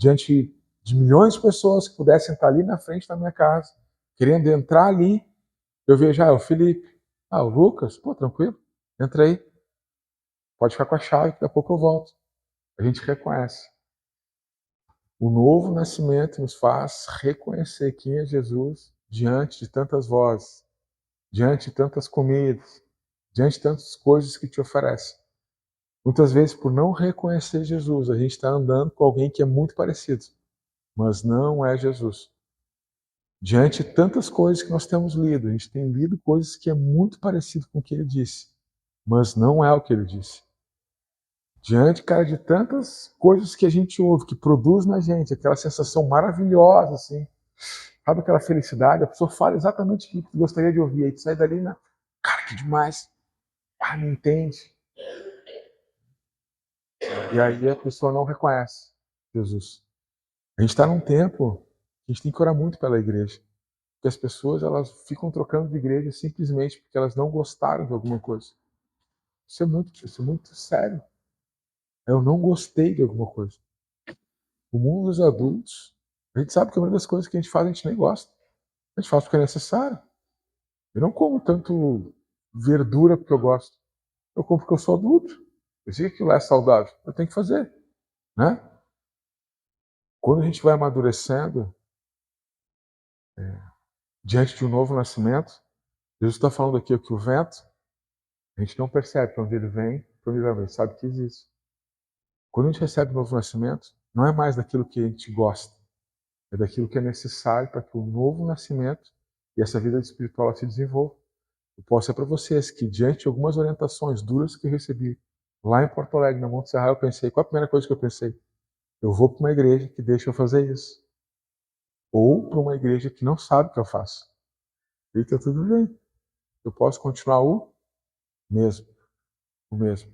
diante de milhões de pessoas que pudessem estar ali na frente da minha casa, querendo entrar ali, eu vejo, o Felipe, o Lucas, pô, tranquilo, entra aí, pode ficar com a chave, daqui a pouco eu volto. A gente reconhece. O novo nascimento nos faz reconhecer quem é Jesus diante de tantas vozes, diante de tantas comidas, diante de tantas coisas que te oferecem. Muitas vezes, por não reconhecer Jesus, a gente está andando com alguém que é muito parecido, mas não é Jesus. Diante de tantas coisas que nós temos lido, a gente tem lido coisas que é muito parecido com o que ele disse, mas não é o que ele disse. Diante, cara, de tantas coisas que a gente ouve, que produz na gente aquela sensação maravilhosa, assim, sabe aquela felicidade? A pessoa fala exatamente o que tu gostaria de ouvir, aí tu sai dali, né? Cara, que demais. Não entende. E aí a pessoa não reconhece Jesus. A gente está num tempo que a gente tem que orar muito pela igreja. Porque as pessoas, elas ficam trocando de igreja simplesmente porque elas não gostaram de alguma coisa. Isso é muito sério. Eu não gostei de alguma coisa. O mundo dos adultos, a gente sabe que uma das coisas que a gente faz, a gente nem gosta. A gente faz porque é necessário. Eu não como tanto verdura porque eu gosto. Eu como porque eu sou adulto. Eu sei que aquilo é saudável. Eu tenho que fazer. Né? Quando a gente vai amadurecendo, diante de um novo nascimento, Jesus está falando aqui que o vento, a gente não percebe para onde ele vem, para onde ele vai, a gente sabe que existe. Quando a gente recebe o novo nascimento, não é mais daquilo que a gente gosta, é daquilo que é necessário para que o novo nascimento e essa vida espiritual se desenvolva. Eu posso dizer para vocês que, diante de algumas orientações duras que eu recebi lá em Porto Alegre, na Monte Serra, eu pensei, qual a primeira coisa que eu pensei? Eu vou para uma igreja que deixa eu fazer isso. Ou para uma igreja que não sabe o que eu faço. E está tudo bem. Eu posso continuar o mesmo. O mesmo.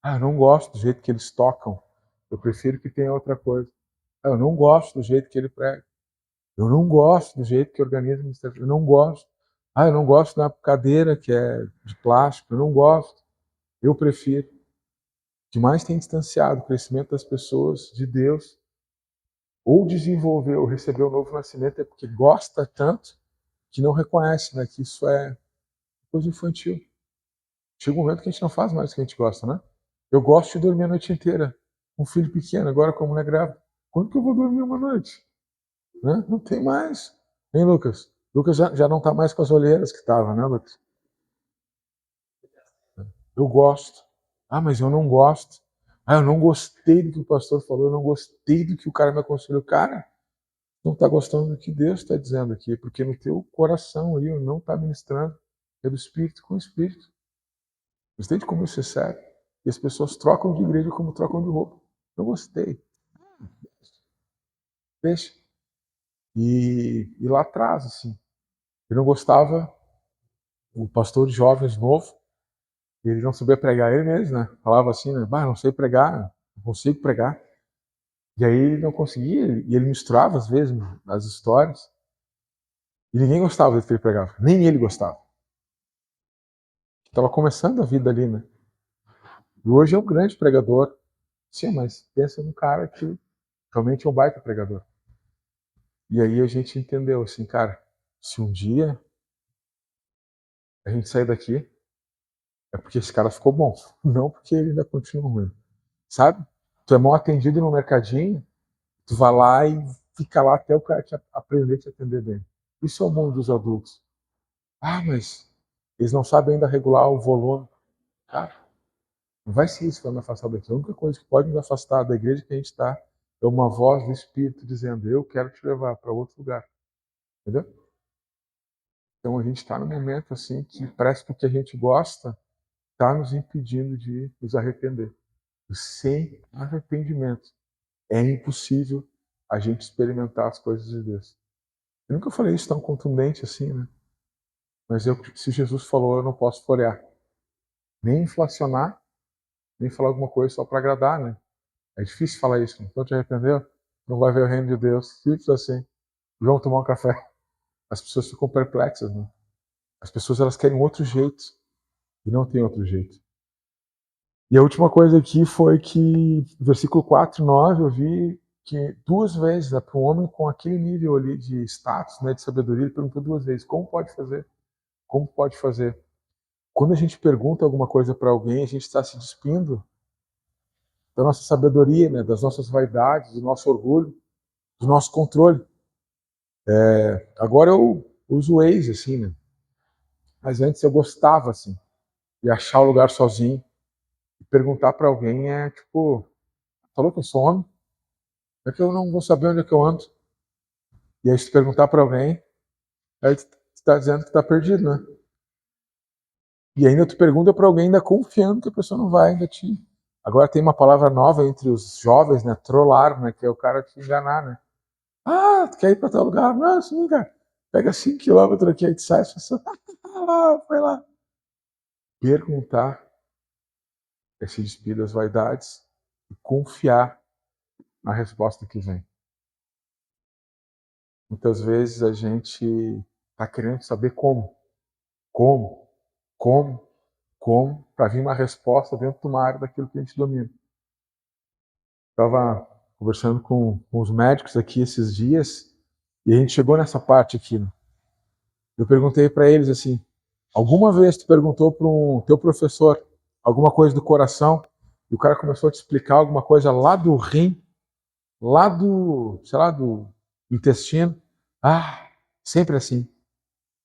Eu não gosto do jeito que eles tocam. Eu prefiro que tenha outra coisa. Eu não gosto do jeito que ele prega. Eu não gosto do jeito que organiza o ministério. Eu não gosto. Eu não gosto da cadeira que é de plástico. Eu não gosto. Eu prefiro. O que mais tem distanciado o crescimento das pessoas de Deus, ou desenvolver ou receber o novo nascimento, é porque gosta tanto que não reconhece, né, que isso é coisa infantil. Chega um momento que a gente não faz mais o que a gente gosta, né? Eu gosto de dormir a noite inteira. Um filho pequeno, agora com a mulher grávida. Quando que eu vou dormir uma noite? Né? Não tem mais. Hein, Lucas? Lucas já não está mais com as olheiras que estava, né, Lucas? Eu gosto. Mas eu não gosto. Eu não gostei do que o pastor falou, eu não gostei do que o cara me aconselhou. Cara, não está gostando do que Deus está dizendo aqui, porque no teu coração ali não está ministrando. É do Espírito com o Espírito. Você entende como isso é sério? E as pessoas trocam de igreja como trocam de roupa. Não gostei. Deixa. E lá atrás, assim, eu não gostava, o pastor de jovens novo, ele não sabia pregar ele mesmo, né? Falava assim, né? Não sei pregar, não consigo pregar. E aí ele não conseguia, e ele misturava às vezes as histórias. E ninguém gostava do que ele pregava, nem ele gostava. Estava começando a vida ali, né? E hoje é um grande pregador. Sim, mas pensa num cara que realmente é um baita pregador. E aí a gente entendeu assim, cara, se um dia a gente sair daqui, é porque esse cara ficou bom, não porque ele ainda continua ruim. Sabe? Tu é mal atendido no mercadinho, tu vai lá e fica lá até o cara aprender a te atender bem. Isso é o mundo dos adultos. Mas eles não sabem ainda regular o volume. Cara, não vai ser isso que vai me afastar daqui. A única coisa que pode me afastar da igreja que a gente está é uma voz do Espírito dizendo, eu quero te levar para outro lugar. Entendeu? Então a gente está num momento assim que parece que o que a gente gosta está nos impedindo de nos arrepender. E sem arrependimento é impossível a gente experimentar as coisas de Deus. Eu nunca falei isso tão contundente assim, né? Mas se Jesus falou, eu não posso florear. Nem inflacionar, nem falar alguma coisa só para agradar, né? É difícil falar isso. Então te arrependeu? Não vai ver o reino de Deus. Simples assim. Vamos tomar um café. As pessoas ficam perplexas, né? As pessoas elas querem outro jeito. E não tem outro jeito. E a última coisa aqui foi que, versículo 4 e 9, eu vi que 2 vezes, né, para um homem com aquele nível ali de status, né, de sabedoria, ele perguntou 2 vezes, como pode fazer? Como pode fazer? Quando a gente pergunta alguma coisa para alguém, a gente está se despindo da nossa sabedoria, né, das nossas vaidades, do nosso orgulho, do nosso controle. Agora eu uso o Waze, assim, né? Mas antes eu gostava, assim, de achar o lugar sozinho e perguntar para alguém é tipo, falou que eu sou homem? É que eu não vou saber onde é que eu ando. E aí se tu perguntar para alguém, aí tu tá dizendo que tá perdido, né? E ainda tu pergunta para alguém ainda confiando que a pessoa não vai ainda te... Agora tem uma palavra nova entre os jovens, né? Trollar, né? Que é o cara te enganar, né? Ah, tu quer ir para tal lugar? Não, sim, cara. Pega 5 quilômetros aqui, aí tu sai, foi lá. Perguntar é se despir das vaidades e confiar na resposta que vem. Muitas vezes a gente está querendo saber como, para vir uma resposta dentro de uma área daquilo que a gente domina. Estava conversando com os médicos aqui esses dias e a gente chegou nessa parte aqui. Né? Eu perguntei para eles assim, alguma vez tu perguntou para um teu professor alguma coisa do coração e o cara começou a te explicar alguma coisa lá do rim, lá do, sei lá, do intestino? Ah, sempre assim.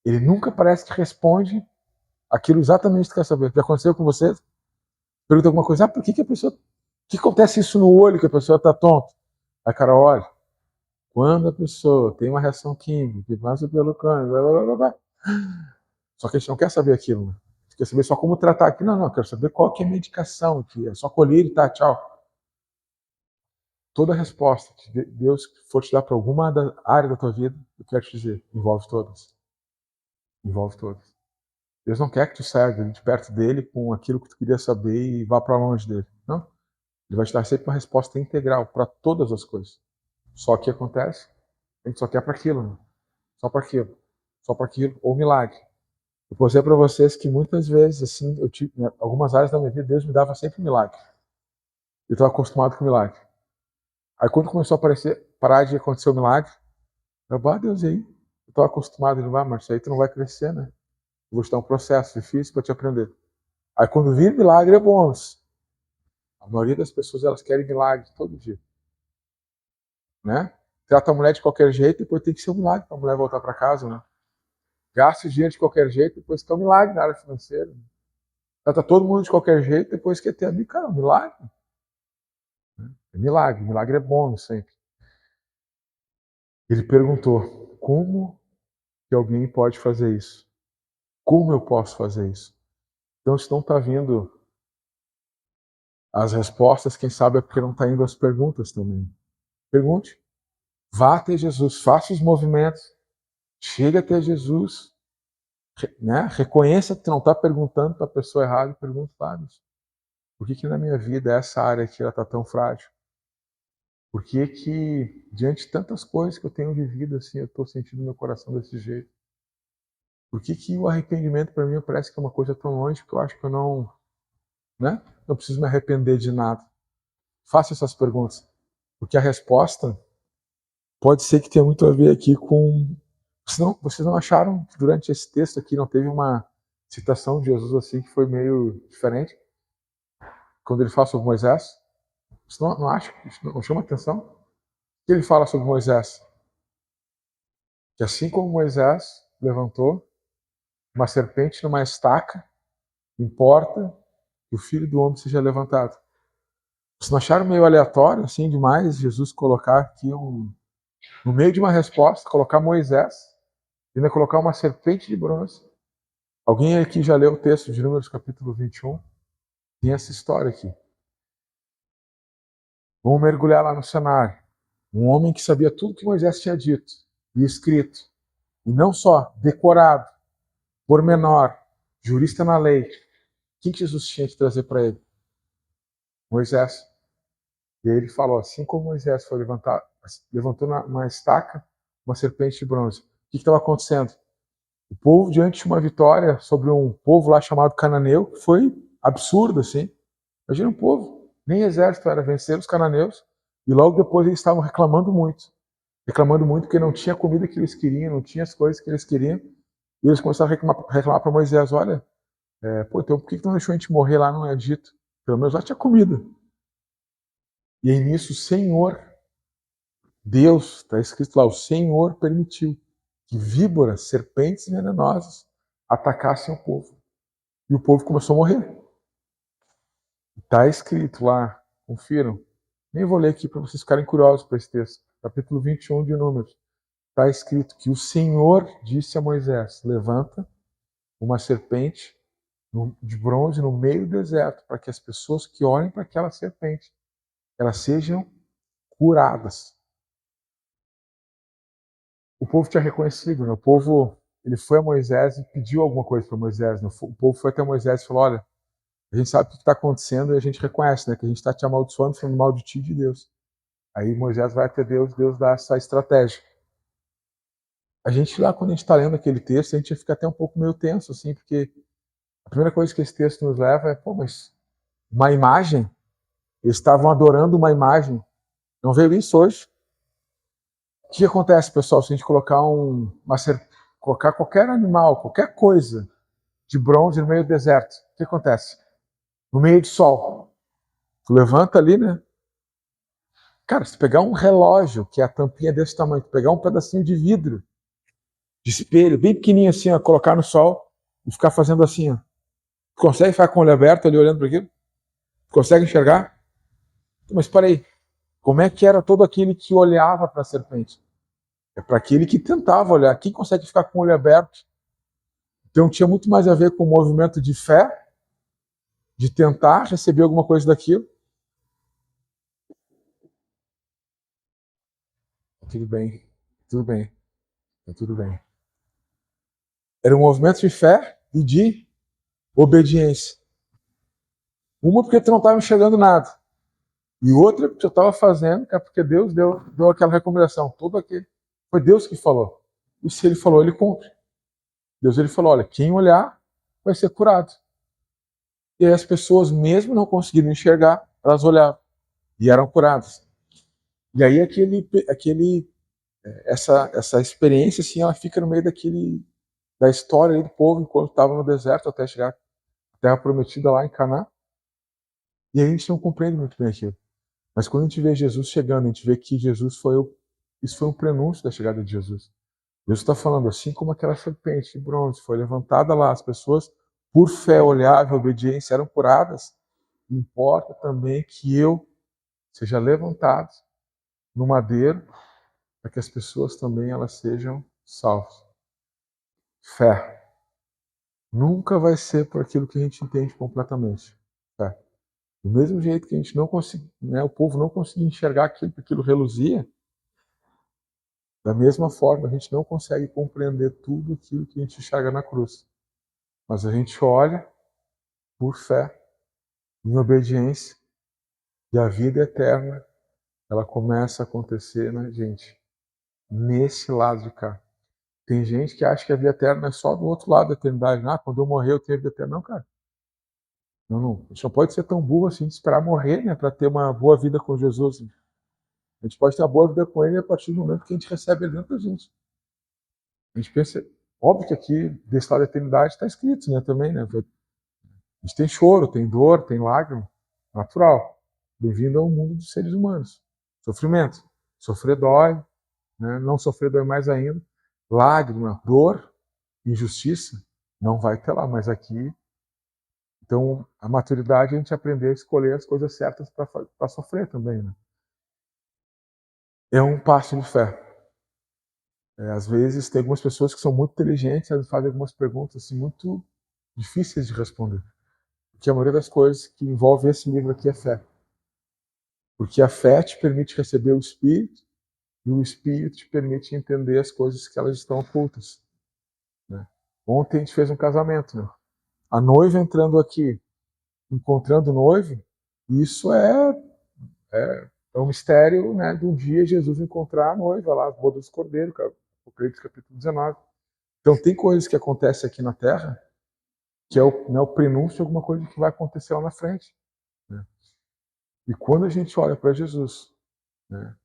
Ele nunca parece que responde aquilo exatamente que tu quer saber. Já aconteceu com você? Pergunta alguma coisa, por que a pessoa... que acontece isso no olho que a pessoa está tonta? Aí, cara, olha, quando a pessoa tem uma reação química que passa pelo câncer, blá, blá, blá, blá. Só que a gente não quer saber aquilo, né? A gente quer saber só como tratar aqui. Não, eu quero saber qual que é a medicação aqui. É só colher e tá, tchau. Toda resposta que Deus for te dar para alguma área da tua vida, eu quero te dizer, envolve todas. Envolve todas. Deus não quer que tu saia de perto dele com aquilo que tu queria saber e vá para longe dele. Não. Ele vai te dar sempre uma resposta integral para todas as coisas. Só que acontece, a gente só quer para aquilo, né? Só para aquilo. Só para aquilo, ou milagre. Eu vou dizer para vocês que muitas vezes, assim, eu tive, em algumas áreas da minha vida, Deus me dava sempre milagre. Eu estava acostumado com milagre. Aí quando começou a aparecer, parar de acontecer o milagre, eu, Deus, e aí? Eu estava acostumado, ele vai, mas isso aí tu não vai crescer, né? Eu vou te dar um processo difícil para te aprender. Aí quando vir milagre é bônus. A maioria das pessoas, elas querem milagre todo dia. Né? Trata a mulher de qualquer jeito, depois tem que ser um milagre para a mulher voltar para casa, né? Gasta o dinheiro de qualquer jeito, depois quer um milagre na área financeira. Trata todo mundo de qualquer jeito, depois quer ter ali, cara, um milagre. É milagre, milagre é bom sempre. Ele perguntou, como que alguém pode fazer isso? Como eu posso fazer isso? Então, se não está vindo as respostas, quem sabe é porque não está indo as perguntas também. Pergunte. Vá até Jesus, faça os movimentos, chega até Jesus, né? Reconheça que tu não está perguntando para a pessoa errada, pergunta, Deus, por que na minha vida essa área aqui está tão frágil? Por que diante de tantas coisas que eu tenho vivido assim, eu estou sentindo meu coração desse jeito? Por que o arrependimento para mim parece que é uma coisa tão longe que eu acho que eu não, né? Não preciso me arrepender de nada. Faça essas perguntas, porque a resposta pode ser que tenha muito a ver aqui com... Vocês não acharam que durante esse texto aqui não teve uma citação de Jesus assim que foi meio diferente? Quando ele fala sobre Moisés? Você não acha? Isso não chama atenção? O que ele fala sobre Moisés? Que assim como Moisés levantou uma serpente numa estaca, importa que o Filho do Homem seja levantado. Vocês não acharam meio aleatório, assim, demais, Jesus colocar aqui no meio de uma resposta, colocar Moisés, e ainda colocar uma serpente de bronze? Alguém aqui já leu o texto de Números capítulo 21? Tem essa história aqui. Vamos mergulhar lá no cenário. Um homem que sabia tudo que Moisés tinha dito e escrito. E não só decorado, pormenor, jurista na lei. Quem que Jesus tinha que trazer para ele? Moisés. E aí ele falou, assim como Moisés foi levantou na estaca uma serpente de bronze. O que estava acontecendo? O povo, diante de uma vitória sobre um povo lá chamado cananeu, que foi absurdo, assim. Imagina um povo, nem exército era vencer os cananeus. E logo depois eles estavam reclamando muito. Reclamando muito porque não tinha a comida que eles queriam, não tinha as coisas que eles queriam. E eles começaram a reclamar para Moisés, olha, então por que não deixou a gente morrer lá no Egito? Pelo menos lá tinha comida. E aí nisso o Senhor, Deus, está escrito lá, o Senhor permitiu que víboras, serpentes venenosas atacassem o povo. E o povo começou a morrer. Está escrito lá, confiram. Nem vou ler aqui para vocês ficarem curiosos para esse texto. Capítulo 21 de Números. Está escrito que o Senhor disse a Moisés, levanta uma serpente de bronze no meio do deserto, para que as pessoas que olhem para aquela serpente, elas sejam curadas. O povo tinha reconhecido, né? O povo, ele foi a Moisés e pediu alguma coisa para Moisés. Né? O povo foi até Moisés e falou, olha, a gente sabe o que está acontecendo e a gente reconhece, né? Que a gente está te amaldiçoando, falando mal de ti e de Deus. Aí Moisés vai até Deus, Deus dá essa estratégia. A gente lá, quando a gente está lendo aquele texto, a gente fica até um pouco meio tenso, assim, porque a primeira coisa que esse texto nos leva é, mas uma imagem? Eles estavam adorando uma imagem. Não veio isso hoje? O que acontece, pessoal, se a gente colocar colocar qualquer animal, qualquer coisa de bronze no meio do deserto? O que acontece? No meio do sol. Tu levanta ali, né? Cara, se tu pegar um relógio, que é a tampinha desse tamanho, tu pegar um pedacinho de vidro, de espelho, bem pequenininho assim, ó, colocar no sol e ficar fazendo assim, ó. Tu consegue ficar com o olho aberto ali olhando para aquilo? Tu consegue enxergar? Mas parei. Como é que era todo aquele que olhava para a serpente? É para aquele que tentava olhar. Quem consegue ficar com o olho aberto? Então tinha muito mais a ver com o movimento de fé, de tentar receber alguma coisa daquilo. Tudo bem, tudo bem, tudo bem. Era um movimento de fé e de obediência. Uma porque tu não estava enxergando nada. E outra porque tu estava fazendo, é porque Deus deu aquela recomendação. Tudo aquele. Foi Deus que falou. E se ele falou, ele cumpre. Deus ele falou, olha, quem olhar vai ser curado. E aí as pessoas, mesmo não conseguindo enxergar, elas olhavam e eram curadas. E aí essa experiência, assim, ela fica no meio da história aí do povo enquanto estava no deserto até chegar à terra prometida lá em Canaã. E aí a gente não compreende muito bem aquilo. Mas quando a gente vê Jesus chegando, a gente vê que isso foi um prenúncio da chegada de Jesus. Jesus está falando, assim como aquela serpente de bronze foi levantada lá, as pessoas, por fé, olhavam, obediência, eram curadas. Importa também que eu seja levantado no madeiro para que as pessoas também elas sejam salvas. Fé. Nunca vai ser por aquilo que a gente entende completamente. Fé. Do mesmo jeito que a gente não conseguia, né, o povo não conseguia enxergar aquilo, porque aquilo reluzia, da mesma forma a gente não consegue compreender tudo aquilo que a gente enxerga na cruz. Mas a gente olha por fé, em obediência, e a vida eterna, ela começa a acontecer na gente, nesse lado de cá. Tem gente que acha que a vida eterna é só do outro lado da eternidade. Ah, quando eu morrer eu tenho a vida eterna. Não, cara. Não. A gente não pode ser tão burro assim de esperar morrer, né, para ter uma boa vida com Jesus. A gente pode ter uma boa vida com Ele a partir do momento que a gente recebe Ele dentro da gente. A gente pensa, óbvio que aqui, desse lado da eternidade, está escrito, né, também, né? A gente tem choro, tem dor, tem lágrima, natural. Bem-vindo ao mundo dos seres humanos. Sofrimento. Sofrer dói, né? Não sofrer dói mais ainda. Lágrima, dor, injustiça, não vai ter lá, mas aqui. Então, a maturidade é a gente aprender a escolher as coisas certas para sofrer também, né? É um passo de fé. Às vezes, tem algumas pessoas que são muito inteligentes, elas fazem algumas perguntas assim, muito difíceis de responder. Porque a maioria das coisas que envolve esse livro aqui é fé. Porque a fé te permite receber o Espírito, e o Espírito te permite entender as coisas que elas estão ocultas. Né? Ontem a gente fez um casamento. Né? A noiva entrando aqui, encontrando o noivo, isso é um mistério, né, de um dia Jesus encontrar a noiva lá, as bodas do Cordeiro, Apocalipse capítulo 19. Então tem coisas que acontecem aqui na Terra que é o prenúncio de alguma coisa que vai acontecer lá na frente. Né? E quando a gente olha para Jesus, né?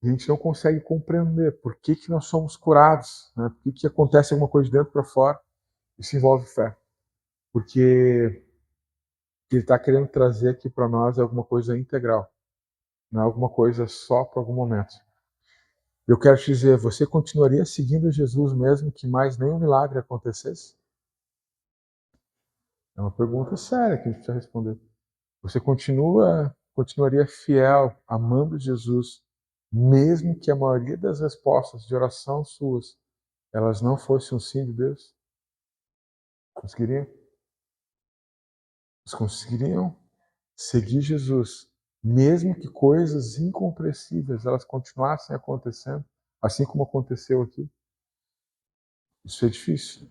A gente não consegue compreender por que nós somos curados, né? Por que acontece alguma coisa de dentro para fora. Isso envolve fé. Porque ele está querendo trazer aqui para nós alguma coisa integral, não é alguma coisa só para algum momento. Eu quero te dizer, você continuaria seguindo Jesus mesmo que mais nenhum milagre acontecesse? É uma pergunta séria que a gente precisa responder. Você continuaria fiel, amando Jesus, mesmo que a maioria das respostas de oração suas, elas não fossem um sim de Deus? Conseguiriam? Vocês conseguiriam seguir Jesus, mesmo que coisas incompreensíveis elas continuassem acontecendo, assim como aconteceu aqui? Isso é difícil.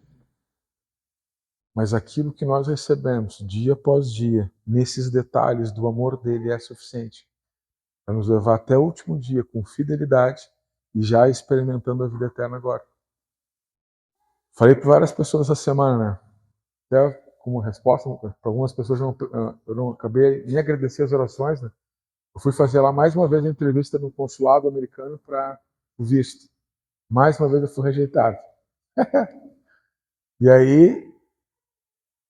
Mas aquilo que nós recebemos dia após dia, nesses detalhes do amor dele, é suficiente para nos levar até o último dia com fidelidade e já experimentando a vida eterna agora. Falei para várias pessoas essa semana, né? Até como resposta para algumas pessoas, eu não acabei de agradecer as orações, né? Eu fui fazer lá mais uma vez a entrevista no consulado americano para o visto. Mais uma vez eu fui rejeitado. E aí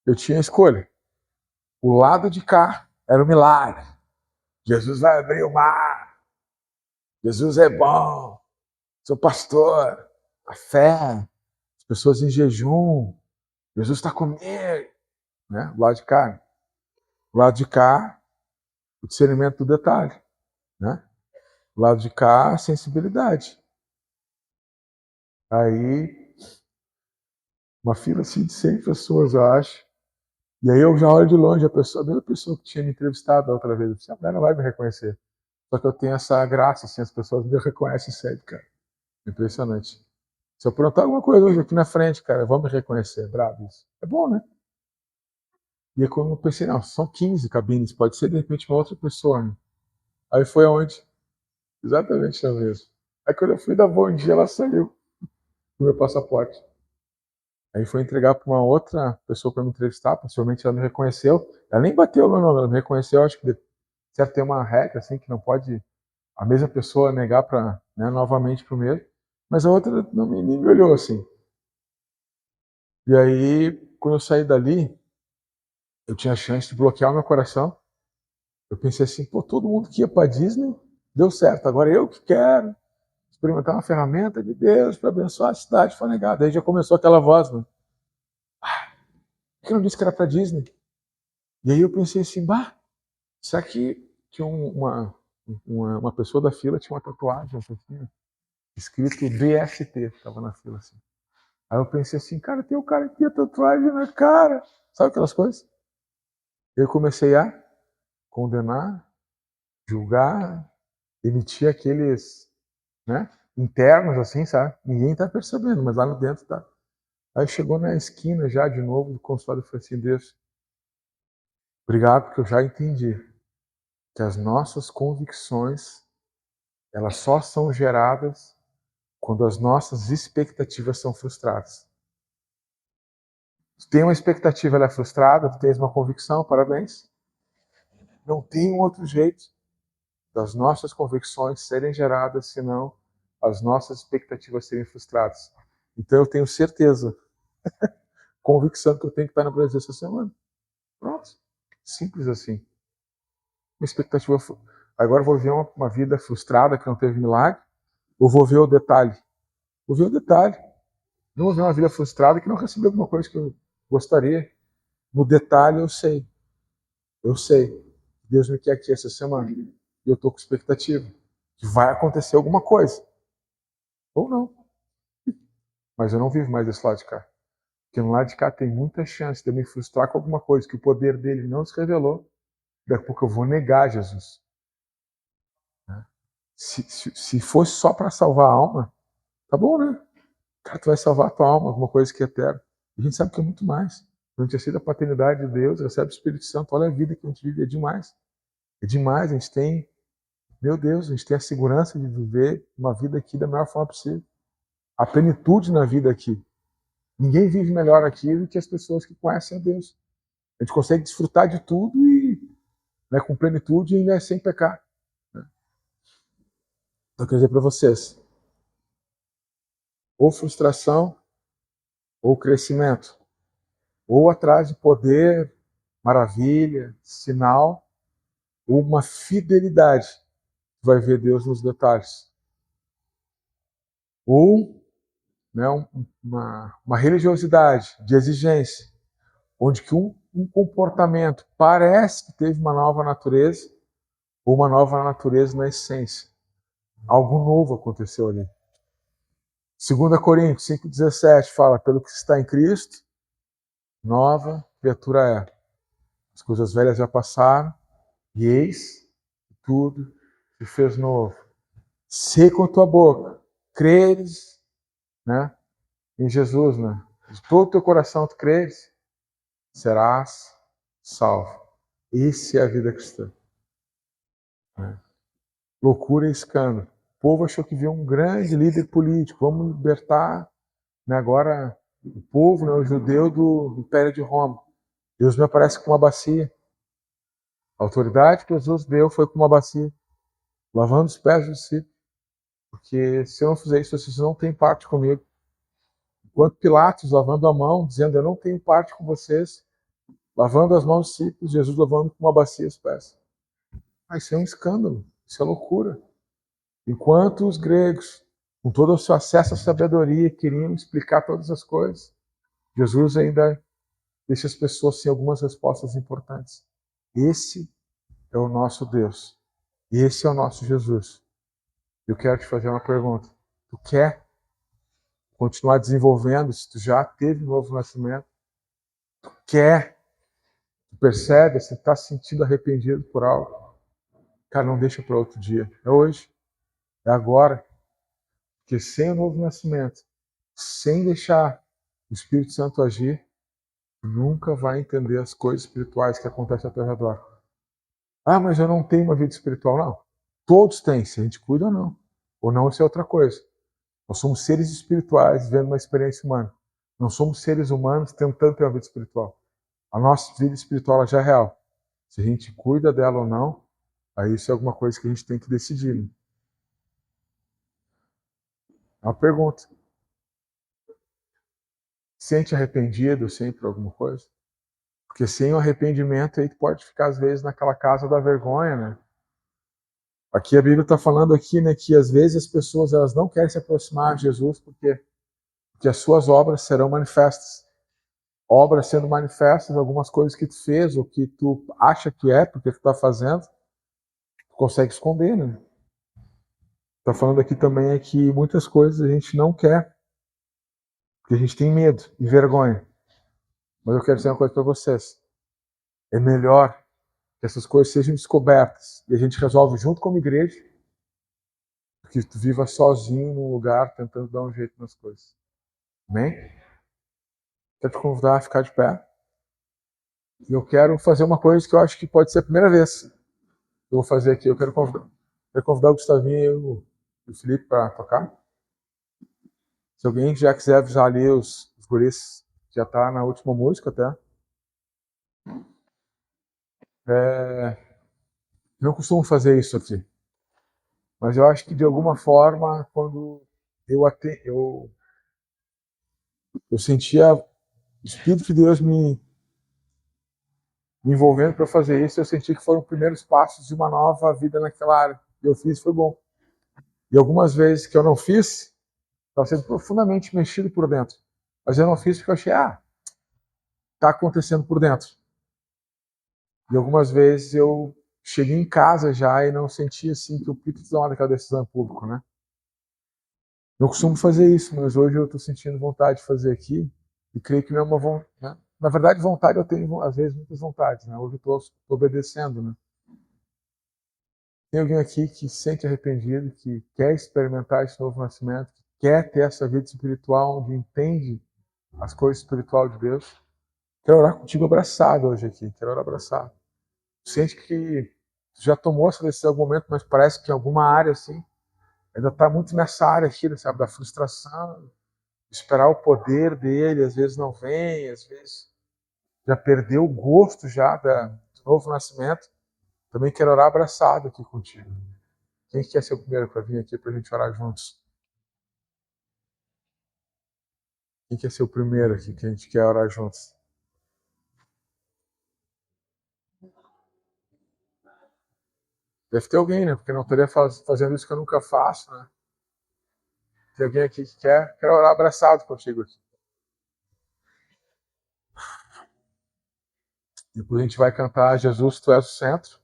eu tinha a escolha. O lado de cá era um milagre. Jesus vai abrir o mar. Jesus é bom. Sou pastor. A fé. As pessoas em jejum. Jesus está comigo. Né? O lado de cá. O lado de cá, o discernimento do detalhe. Né? O lado de cá, a sensibilidade. Aí, uma fila assim de 100 pessoas, eu acho. E aí eu já olho de longe a mesma pessoa que tinha me entrevistado da outra vez. Eu disse, a mulher não vai me reconhecer. Só que eu tenho essa graça, assim, as pessoas me reconhecem sério, cara. Impressionante. Se eu perguntar alguma coisa hoje aqui na frente, cara, vão me reconhecer. Bravo isso. É bom, né? E aí quando eu pensei, não, são 15 cabines, pode ser de repente uma outra pessoa, né? Aí foi aonde? Exatamente na mesma. Aí quando eu fui dar bom dia, ela saiu com o meu passaporte. Aí foi entregar para uma outra pessoa para me entrevistar, possivelmente ela me reconheceu. Ela nem bateu o meu nome, ela me reconheceu, acho que certo tem uma regra assim que não pode a mesma pessoa negar para, né, novamente para o mesmo. Mas a outra não nem me olhou assim. E aí, quando eu saí dali, eu tinha a chance de bloquear o meu coração. Eu pensei assim, pô, todo mundo que ia para Disney deu certo. Agora eu que quero experimentar uma ferramenta de Deus para abençoar a cidade, foi negado. Aí já começou aquela voz, né? Por que não disse que era para Disney? E aí eu pensei assim, bah, será que tinha uma pessoa da fila tinha uma tatuagem assim, escrito DST, estava na fila assim. Aí eu pensei assim, cara, tem um cara que tem tatuagem na cara. Sabe aquelas coisas? Eu comecei a condenar, julgar, emitir aqueles, né, internos assim, sabe? Ninguém tá percebendo, mas lá no dentro tá. Aí chegou na esquina já de novo do consulado e falei assim, Deus, obrigado porque eu já entendi que as nossas convicções, elas só são geradas quando as nossas expectativas são frustradas. Tu tem uma expectativa, ela é frustrada, tu tens uma convicção, parabéns. Não tem um outro jeito das nossas convicções serem geradas, senão as nossas expectativas serem frustradas. Então eu tenho certeza, convicção que eu tenho que estar no Brasil essa semana. Pronto. Simples assim. Uma expectativa. Agora eu vou ver uma vida frustrada que não teve milagre, ou vou ver o detalhe? Vou ver o detalhe. Não vou ver uma vida frustrada que não recebeu alguma coisa que eu gostaria. No detalhe eu sei. Eu sei. Deus me quer aqui essa semana. E eu estou com expectativa. Que vai acontecer alguma coisa. Ou não. Mas eu não vivo mais desse lado de cá. Porque no lado de cá tem muita chance de eu me frustrar com alguma coisa que o poder dele não se revelou. Daqui a pouco eu vou negar Jesus. Se fosse só para salvar a alma, tá bom, né? Cara, tu vai salvar a tua alma, alguma coisa que é eterna. A gente sabe que é muito mais. Quando a gente aceita a paternidade de Deus, recebe o Espírito Santo, olha a vida que a gente vive, é demais. É demais, a gente tem, meu Deus, a gente tem a segurança de viver uma vida aqui da melhor forma possível. A plenitude na vida aqui. Ninguém vive melhor aqui do que as pessoas que conhecem a Deus. A gente consegue desfrutar de tudo e, né, com plenitude e ainda sem pecar. Né? Eu quero dizer para vocês, ou frustração, ou crescimento, ou atrás de poder, maravilha, sinal, ou uma fidelidade, vai ver Deus nos detalhes. Ou, né, uma religiosidade de exigência, onde que um comportamento parece que teve uma nova natureza, ou uma nova natureza na essência. Algo novo aconteceu ali. 2 Coríntios 5,17 fala, pelo que está em Cristo, nova criatura é. As coisas velhas já passaram, e eis que tudo se fez novo. Se com a tua boca creres, né, em Jesus, né, de todo o teu coração tu creres, serás salvo. Essa é a vida cristã. Né? Loucura e escândalo. O povo achou que viu um grande líder político. Vamos libertar, né, agora o povo, né, o judeu do Império de Roma. Deus me aparece com uma bacia. A autoridade que Jesus deu foi com uma bacia, lavando os pés dos discípulos. Porque se eu não fizer isso, vocês não têm parte comigo. Enquanto Pilatos lavando a mão, dizendo, eu não tenho parte com vocês, lavando as mãos dos discípulos, Jesus lavando com uma bacia os pés. Isso é um escândalo, isso é loucura. Enquanto os gregos, com todo o seu acesso à sabedoria, queriam explicar todas as coisas, Jesus ainda deixa as pessoas sem algumas respostas importantes. Esse é o nosso Deus. Esse é o nosso Jesus. Eu quero te fazer uma pergunta. Tu quer continuar desenvolvendo se tu já teve um novo nascimento? Tu quer? Tu percebe? Você está se sentindo arrependido por algo? Cara, não deixa para outro dia. É hoje. É agora. Porque sem o novo nascimento, sem deixar o Espírito Santo agir, nunca vai entender as coisas espirituais que acontecem ao teu redor. Ah, mas eu não tenho uma vida espiritual. Não. Todos têm, se a gente cuida ou não. Ou não, isso é outra coisa. Nós somos seres espirituais vivendo uma experiência humana. Não somos seres humanos tentando ter uma vida espiritual. A nossa vida espiritual já é real. Se a gente cuida dela ou não, aí isso é alguma coisa que a gente tem que decidir. Né? É uma pergunta. Sente arrependido sempre alguma coisa? Porque sem o arrependimento aí tu pode ficar às vezes naquela casa da vergonha, né? Aqui a Bíblia está falando aqui, né, que às vezes as pessoas elas não querem se aproximar de Jesus porque as suas obras serão manifestas. Obras sendo manifestas, algumas coisas que tu fez ou que tu acha que é porque tu está fazendo, tu consegue esconder, né? Está falando aqui também é que muitas coisas a gente não quer porque a gente tem medo e vergonha. Mas eu quero dizer uma coisa para vocês. É melhor que essas coisas sejam descobertas e a gente resolve junto como igreja do que tu viva sozinho num lugar tentando dar um jeito nas coisas. Amém? Quero te convidar a ficar de pé. E eu quero fazer uma coisa que eu acho que pode ser a primeira vez que eu vou fazer aqui. Eu quero convidar o Gustavinho e o Felipe para tocar. Se alguém já quiser avisar ali os guris, já está na última música até. Não costumo fazer isso aqui. Mas eu acho que de alguma forma, quando eu sentia o Espírito de Deus me envolvendo para fazer isso, eu senti que foram os primeiros passos de uma nova vida naquela área. E eu fiz, foi bom. E algumas vezes que eu não fiz, estava sendo profundamente mexido por dentro. Mas eu não fiz porque eu achei, está acontecendo por dentro. E algumas vezes eu cheguei em casa já e não senti assim que eu preciso tomar daquela decisão em público, né? Eu costumo fazer isso, mas hoje eu estou sentindo vontade de fazer aqui e creio que não é uma vontade. Né? Na verdade, vontade eu tenho, às vezes, muitas vontades. Né? Hoje eu estou obedecendo. Né? Tem alguém aqui que se sente arrependido, que quer experimentar esse novo nascimento, que quer ter essa vida espiritual, onde entende as coisas espirituais de Deus? Quero orar contigo abraçado hoje aqui. Quero orar abraçado. Sente que já tomou essa decisão em algum momento, mas parece que em alguma área assim, ainda está muito nessa área aqui, sabe, da frustração, esperar o poder dele, às vezes não vem, às vezes já perdeu o gosto já do novo nascimento. Também quero orar abraçado aqui contigo. Quem quer ser o primeiro para vir aqui para a gente orar juntos? Quem quer ser o primeiro aqui que a gente quer orar juntos? Deve ter alguém, né? Porque não estaria fazendo isso que eu nunca faço, né? Tem alguém aqui que quer orar abraçado contigo aqui. Depois a gente vai cantar Jesus, Tu és o centro.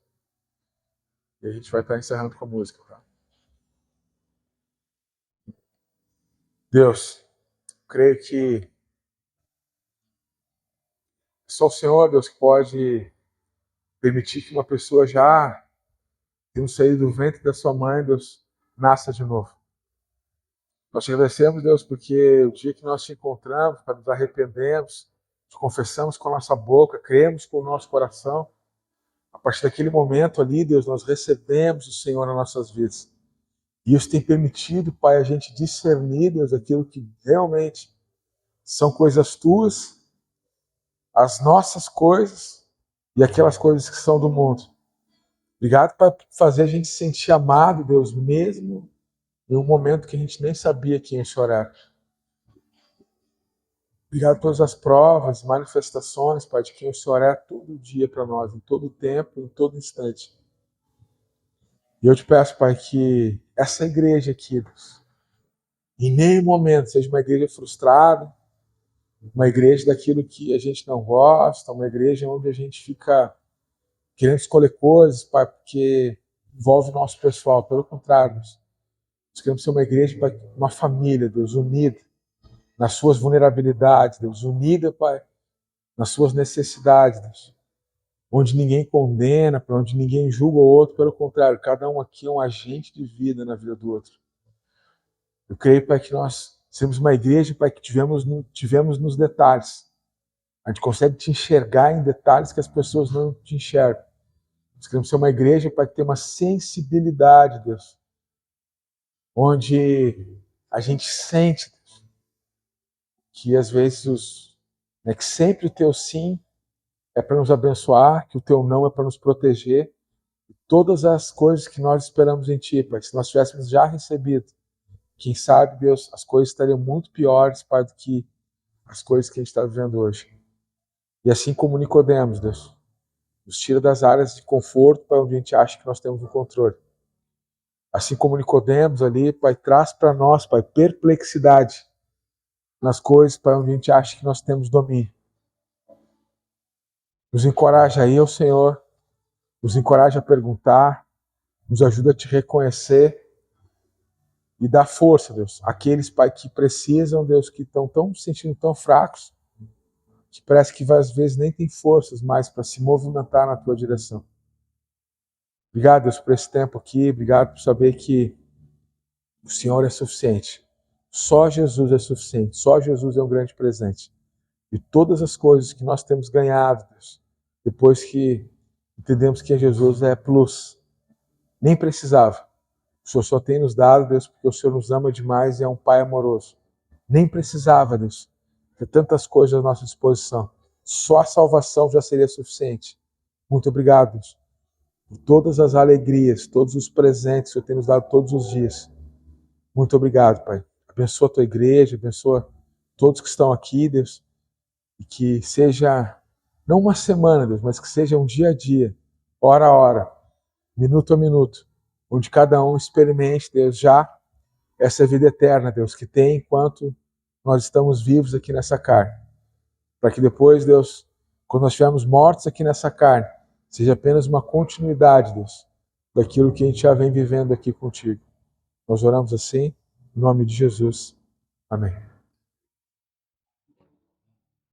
E a gente vai estar encerrando com a música, tá? Deus, creio que só o Senhor, Deus, que pode permitir que uma pessoa já tendo saído do ventre da sua mãe, Deus, nasça de novo. Nós te agradecemos, Deus, porque o dia que nós te encontramos, para nos arrependermos, te confessamos com a nossa boca, cremos com o nosso coração, a partir daquele momento ali, Deus, nós recebemos o Senhor nas nossas vidas. E isso tem permitido, Pai, a gente discernir, Deus, aquilo que realmente são coisas tuas, as nossas coisas e aquelas coisas que são do mundo. Obrigado, Pai, por fazer a gente se sentir amado, Deus, mesmo em um momento que a gente nem sabia quem ia chorar. Obrigado por todas as provas, manifestações, Pai, de quem o Senhor é todo dia para nós, em todo tempo, em todo instante. E eu te peço, Pai, que essa igreja aqui, Deus, em nenhum momento seja uma igreja frustrada, uma igreja daquilo que a gente não gosta, uma igreja onde a gente fica querendo escolher coisas, Pai, porque envolve o nosso pessoal. Pelo contrário, Deus, nós queremos ser uma igreja, Pai, uma família, Deus, unida nas suas vulnerabilidades, Deus, unida, Pai, nas suas necessidades, Deus, onde ninguém condena, Pai, onde ninguém julga o outro, pelo contrário, cada um aqui é um agente de vida na vida do outro. Eu creio, Pai, que nós somos uma igreja, Pai, que tivemos nos detalhes. A gente consegue te enxergar em detalhes que as pessoas não te enxergam. Nós queremos ser uma igreja, Pai, que tem uma sensibilidade, Deus, onde a gente sente, Deus, que às vezes que sempre o teu sim é para nos abençoar, que o teu não é para nos proteger. E todas as coisas que nós esperamos em Ti, Pai, se nós tivéssemos já recebido, quem sabe, Deus, as coisas estariam muito piores, Pai, do que as coisas que a gente está vivendo hoje. E assim como Nicodemos, Deus, nos tira das áreas de conforto para onde a gente acha que nós temos o controle. Assim como Nicodemos ali, Pai, traz para nós, Pai, perplexidade nas coisas para onde a gente acha que nós temos domínio. Nos encoraja aí, ó Senhor, nos encoraja a perguntar, nos ajuda a te reconhecer e dar força, Deus, àqueles, Pai, que precisam, Deus, que estão se sentindo tão fracos, que parece que às vezes nem tem forças mais para se movimentar na tua direção. Obrigado, Deus, por esse tempo aqui, obrigado por saber que o Senhor é suficiente. Só Jesus é suficiente, só Jesus é um grande presente. E todas as coisas que nós temos ganhado, Deus, depois que entendemos que Jesus é plus, nem precisava. O Senhor só tem nos dado, Deus, porque o Senhor nos ama demais e é um Pai amoroso. Nem precisava, Deus, ter tantas coisas à nossa disposição. Só a salvação já seria suficiente. Muito obrigado, Deus, por todas as alegrias, todos os presentes que o Senhor tem nos dado todos os dias. Muito obrigado, Pai. Abençoa a tua igreja, abençoa todos que estão aqui, Deus, e que seja, não uma semana, Deus, mas que seja um dia a dia, hora a hora, minuto a minuto, onde cada um experimente, Deus, já essa vida eterna, Deus, que tem enquanto nós estamos vivos aqui nessa carne. Para que depois, Deus, quando nós estivermos mortos aqui nessa carne, seja apenas uma continuidade, Deus, daquilo que a gente já vem vivendo aqui contigo. Nós oramos assim, em nome de Jesus. Amém.